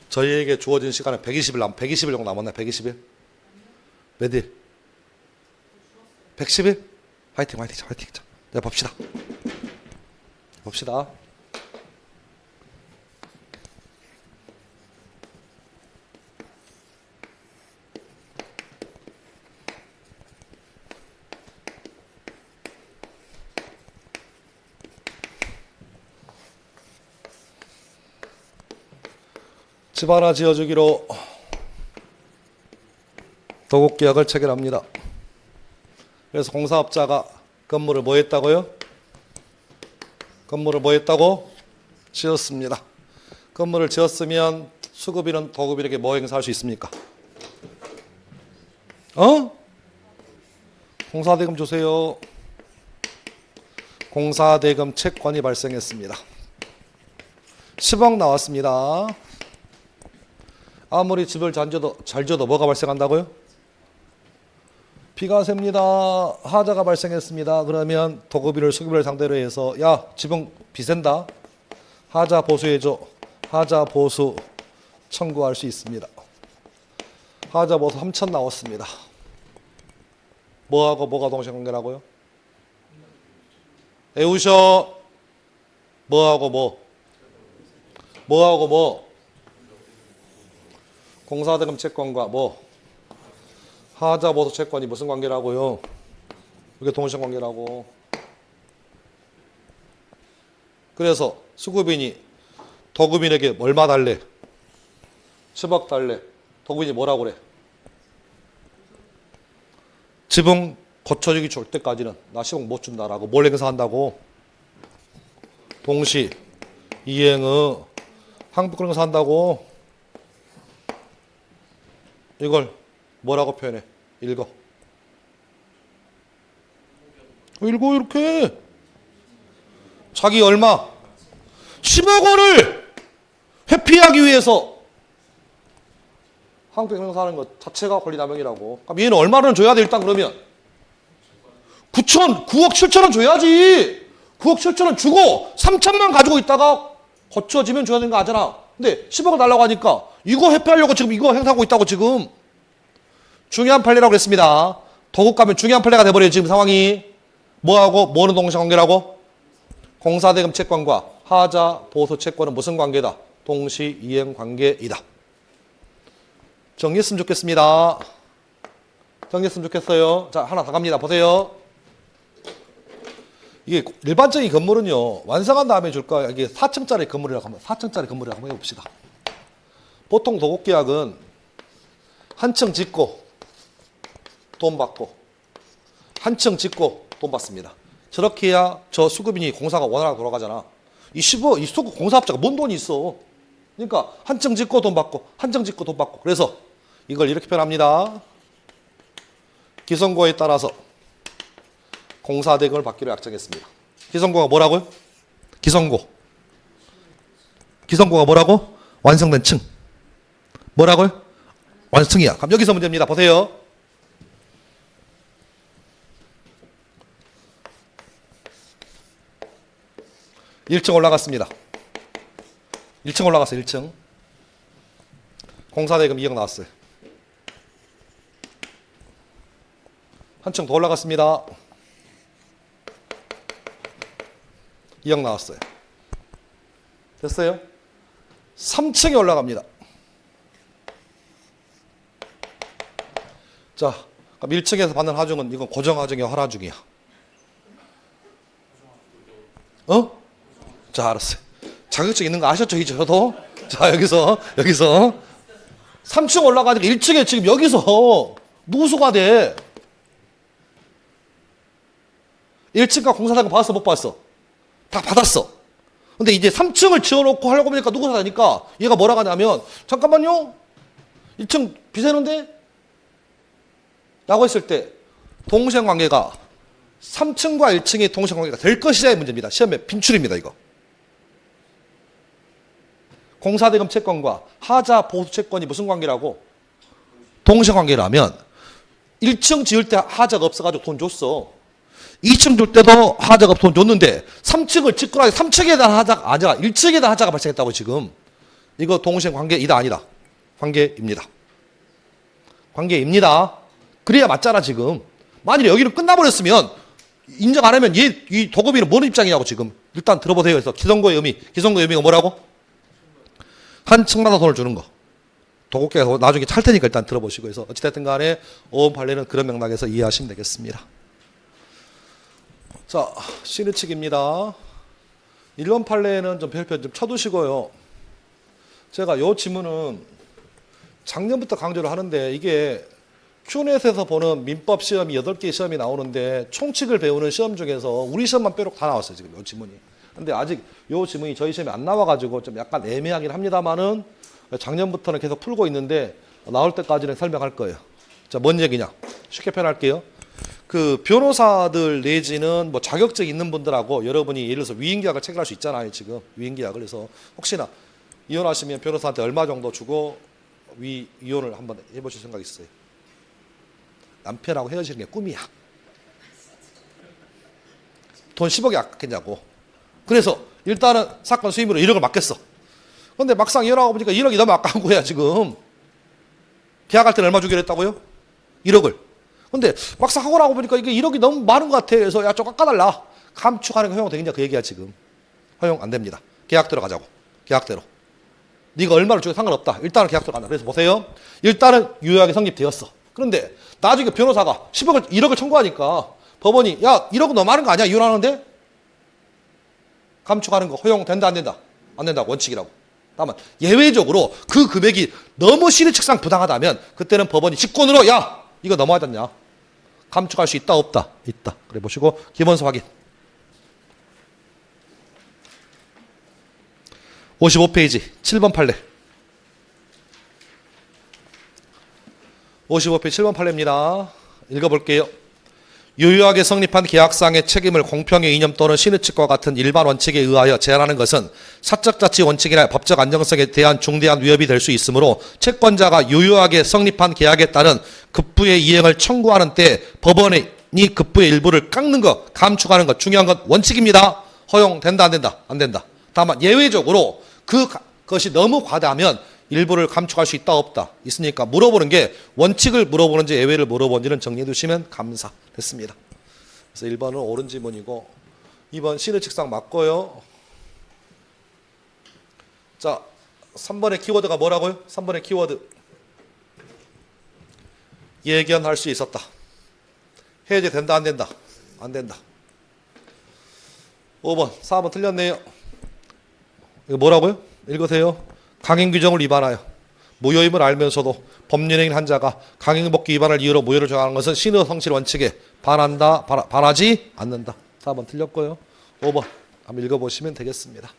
저희에게 주어진 시간은 120일 정도 남았나요? 120일? 몇 일? 110일? 화이팅. 자, 네, 봅시다. 집 하나 지어주기로 도급계약을 체결합니다. 그래서 공사업자가 건물을 뭐 했다고요? 건물을 뭐 했다고? 지었습니다. 건물을 지었으면 수급인은 도급인에게 뭐 행사할 수 있습니까? 공사대금 주세요. 공사대금 채권이 발생했습니다. 10억 나왔습니다. 아무리 집을 잘 지어도 뭐가 발생한다고요? 비가 셉니다. 하자가 발생했습니다. 그러면 도급인을 수급인을 상대로 해서 야, 지붕 비 샌다. 하자 보수해줘. 하자 보수 청구할 수 있습니다. 하자 보수 3천 나왔습니다. 뭐하고 뭐가 동시에 관계라고요? 애우셔. 뭐하고 뭐? 뭐하고 뭐? 공사대금 채권과 뭐? 하자 보수 채권이 무슨 관계라고요? 이게 동시에 관계라고. 그래서 수급인이 도급인에게 얼마 달래? 10억 달래. 도급인이 뭐라고 그래? 지붕 고쳐주기 줄 때까지는 나 10억 못 준다라고. 뭘 행사한다고? 동시 이행의 항변권 행사한다고. 이걸 뭐라고 표현해? 읽어. 읽어 이렇게. 자기 얼마? 10억 원을 회피하기 위해서 항변권 행사하는 것 자체가 권리남용이라고. 그럼 얘는 얼마를 줘야 돼 일단 그러면? 9억 7천 원 줘야지. 9억 7천 원 주고 3천만 가지고 있다가 고쳐지면 줘야 되는 거 아잖아. 근데 10억을 달라고 하니까 이거 회피하려고 지금 이거 행사하고 있다고 지금. 중요한 판례라고 그랬습니다. 도급 가면 중요한 판례가 돼버려요 지금 상황이. 뭐하고 뭐는 동시에 관계라고? 공사대금 채권과 하자 보수 채권은 무슨 관계다? 동시 이행 관계이다. 정리했으면 좋겠습니다. 정리했으면 좋겠어요. 자, 하나 더 갑니다. 보세요. 이게 일반적인 건물은요, 완성한 다음에 줄까? 이게 4층짜리 건물이라고 하면 4층짜리 건물이라고 한번 해봅시다. 보통 도급계약은 한 층 짓고 돈 받고 한 층 짓고 돈 받습니다. 저렇게 해야 저 수급인이 공사가 원활하게 돌아가잖아. 이 수급 공사업자가 뭔 돈이 있어. 그러니까 한 층 짓고 돈 받고 한 층 짓고 돈 받고. 그래서 이걸 이렇게 표현합니다. 기성고에 따라서 공사 대금을 받기로 약정했습니다. 기성고가 뭐라고요? 기성고가 뭐라고? 완성된 층. 뭐라고요? 완성이야. 그럼 여기서 문제입니다. 보세요. 1층 올라갔습니다. 1층 올라갔어요. 1층. 공사대금 2억 나왔어요. 한층 더 올라갔습니다. 2억 나왔어요. 됐어요? 3층에 올라갑니다. 자, 그럼 1층에서 받는 하중은 이건 고정하중이야, 할하중이야? 자, 알았어요. 자격증 있는 거 아셨죠, 이제 저도? 자, 여기서 3층 올라가니까 1층에 지금 여기서 누수가 돼. 1층가 공사자금 받았어, 못 받았어? 다 받았어. 근데 이제 3층을 지어놓고 하려고 보니까 누구 사니까 얘가 뭐라고 하냐면, 잠깐만요. 1층 비세는데? 라고 했을 때 동생관계가 3층과 1층의 동생관계가 될 것이냐의 문제입니다. 시험에 빈출입니다. 이거. 공사대금 채권과 하자 보수 채권이 무슨 관계라고? 동생관계라면 1층 지을 때 하자가 없어가지고 돈 줬어. 2층 줄 때도 하자가 없어 돈 줬는데 3층을 짓고 나서 3층에 대한 하자가 아니라 1층에 대한 하자가 발생했다고 지금. 이거 동생관계이다 아니다? 관계입니다. 관계입니다. 그래야 맞잖아 지금. 만일에 여기는 끝나버렸으면 인정 안 하면 이 도급이는 뭔 입장이냐고 지금. 일단 들어보세요. 그래서 기성고의 의미가 뭐라고? 한 층마다 돈을 주는 거. 도급계가 나중에 찰 테니까 일단 들어보시고 해서 어찌됐든 간에 오음 판례는 그런 맥락에서 이해하시면 되겠습니다. 자, 신의칙입니다. 1번 판례는 좀 별표 좀 쳐두시고요. 제가 요 지문은 작년부터 강조를 하는데 이게 큐넷에서 보는 민법 시험이 8개 시험이 나오는데 총칙을 배우는 시험 중에서 우리 시험만 빼놓고 다 나왔어요. 지금 요 지문이. 근데 아직 요 지문이 저희 시험에 안 나와가지고 좀 약간 애매하긴 합니다만은 작년부터는 계속 풀고 있는데 나올 때까지는 설명할 거예요. 자, 뭔 얘기냐? 쉽게 표현할게요. 그 변호사들 내지는 뭐 자격증 있는 분들하고 여러분이 예를 들어서 위임계약을 체결할 수 있잖아요. 지금 위임계약을. 그래서 혹시나 이혼하시면 변호사한테 얼마 정도 주고 이혼을 한번 해보실 생각 있어요? 남편하고 헤어지는 게 꿈이야. 돈 10억이 아깝겠냐고. 그래서 일단은 사건 수임으로 1억을 맡겼어. 근데 막상 이혼하고 보니까 1억이 너무 아까운 거야 지금. 계약할 때는 얼마 주기로 했다고요? 1억을. 근데 막상 하고 나고 보니까 이게 1억이 너무 많은 것 같아. 그래서 야 좀 깎아달라. 감축하는 거 허용 되겠냐 그 얘기야 지금. 허용 안 됩니다. 계약대로 가자고. 계약대로. 네가 얼마를 주고 상관없다. 일단은 계약대로 간다. 그래서 보세요. 일단은 유효하게 성립되었어. 그런데 나중에 변호사가 1억을 청구하니까 법원이 야 1억은 너무 많은 거 아니야? 이혼하는데? 감축하는 거 허용된다 안 된다? 안 된다고 원칙이라고. 다만 예외적으로 그 금액이 너무 신의칙상 부당하다면 그때는 법원이 직권으로 야 이거 너무하지 않냐? 감축할 수 있다 없다? 있다. 그래 보시고 기본서 확인. 55페이지 7번 판례. 55페이지 7번 판례입니다. 읽어볼게요. 유효하게 성립한 계약상의 책임을 공평의 이념 또는 신의칙과 같은 일반 원칙에 의하여 제한하는 것은 사적 자치 원칙이나 법적 안정성에 대한 중대한 위협이 될 수 있으므로 채권자가 유효하게 성립한 계약에 따른 급부의 이행을 청구하는 때 법원이 급부의 일부를 깎는 것, 감축하는 것 중요한 건 원칙입니다. 허용된다 안 된다? 안 된다. 다만 예외적으로 그것이 너무 과다하면 일부를 감축할 수 있다 없다 있으니까 물어보는 게 원칙을 물어보는지 예외를 물어보는지는 정리해 두시면 감사됐습니다. 그래서 1번은 옳은 지문이고 2번 신의칙상 맞고요. 자, 3번의 키워드가 뭐라고요? 3번의 키워드 예견할 수 있었다. 해제된다 안 된다? 안 된다. 5번 4번 틀렸네요. 이거 뭐라고요? 읽으세요. 강행 규정을 위반하여 무효임을 알면서도 법률행위를 한 자가 강행복귀 위반을 이유로 무효를 정하는 것은 신의 성실 원칙에 반하지 않는다. 4번 틀렸고요. 5번 한번 읽어보시면 되겠습니다.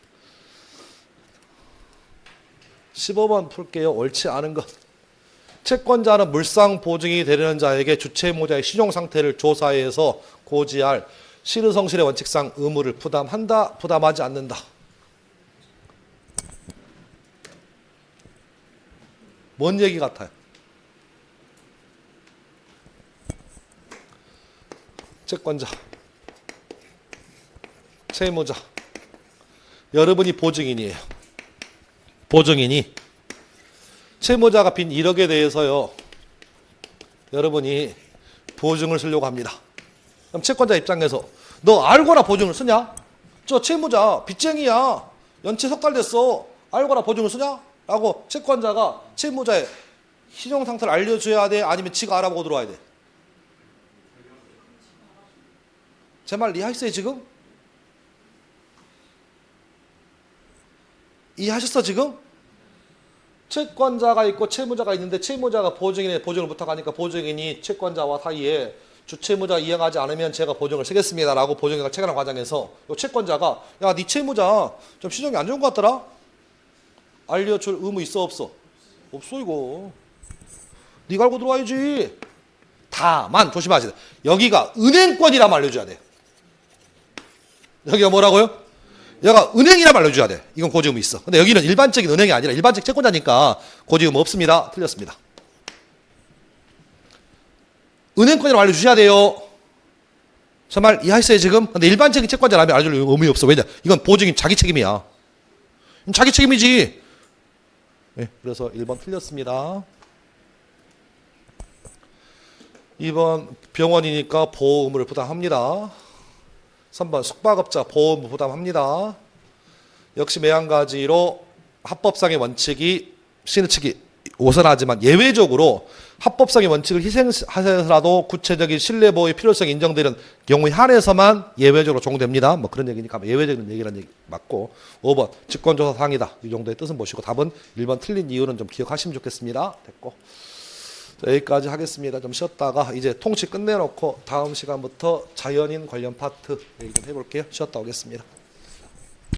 15번 풀게요. 옳지 않은 것. 채권자는 물상 보증이 되려는 자에게 주채무자의 신용 상태를 조사해서 고지할 신의 성실의 원칙상 의무를 부담한다, 부담하지 않는다. 뭔 얘기 같아요? 채권자, 채무자, 여러분이 보증인이에요. 보증인이 채무자가 빈 1억에 대해서요, 여러분이 보증을 쓰려고 합니다. 그럼 채권자 입장에서 너 알고나 보증을 쓰냐? 저 채무자 빚쟁이야. 연체 석 달 됐어. 알고나 보증을 쓰냐? 라고 채권자가 채무자의 신용 상태를 알려줘야 돼? 아니면 지가 알아보고 들어와야 돼? 제 말 이해하셨어요 지금? 이해하셨어 지금? 채권자가 있고 채무자가 있는데 채무자가 보증인의 보증을 부탁하니까 보증인이 채권자와 사이에 주채무자 이행하지 않으면 제가 보증을 쓰겠습니다 라고 보증인과 체결한 과정에서 채권자가 야 네 채무자 좀 신용이 안 좋은 것 같더라? 알려줄 의무 있어 없어? 없어 이거. 네가 알고 들어와야지. 다만 조심하세요. 여기가 은행권이라면 알려줘야 돼. 여기가 뭐라고요? 여기가 은행이라면 알려줘야 돼. 이건 고지 의무 있어. 근데 여기는 일반적인 은행이 아니라 일반적 채권자니까 고지 의무 없습니다. 틀렸습니다. 은행권이라고 알려주셔야 돼요. 정말 이해하셨어요 지금? 근데 일반적인 채권자라면 알려줄 의무가 없어. 왜냐? 이건 보증인 자기 책임이야. 자기 책임이지. 네, 그래서 1번 틀렸습니다. 2번 병원이니까 보호 의무를 부담합니다. 3번 숙박업자 보호 의무 부담합니다. 역시 매한가지로 합법상의 원칙이 신의 측이 우선하지만 예외적으로 합법상의 원칙을 희생하여서라도 구체적인 신뢰보호의 필요성이 인정되는 경우에 한해서만 예외적으로 적용됩니다. 뭐 그런 얘기니까 예외적인 얘기라는 얘기 맞고 5번 직권조사 사항이다. 이 정도의 뜻은 보시고 답은 1번 틀린 이유는 좀 기억하시면 좋겠습니다. 됐고 자, 여기까지 하겠습니다. 좀 쉬었다가 이제 통치 끝내놓고 다음 시간부터 자연인 관련 파트 얘기 좀 해볼게요. 쉬었다 오겠습니다.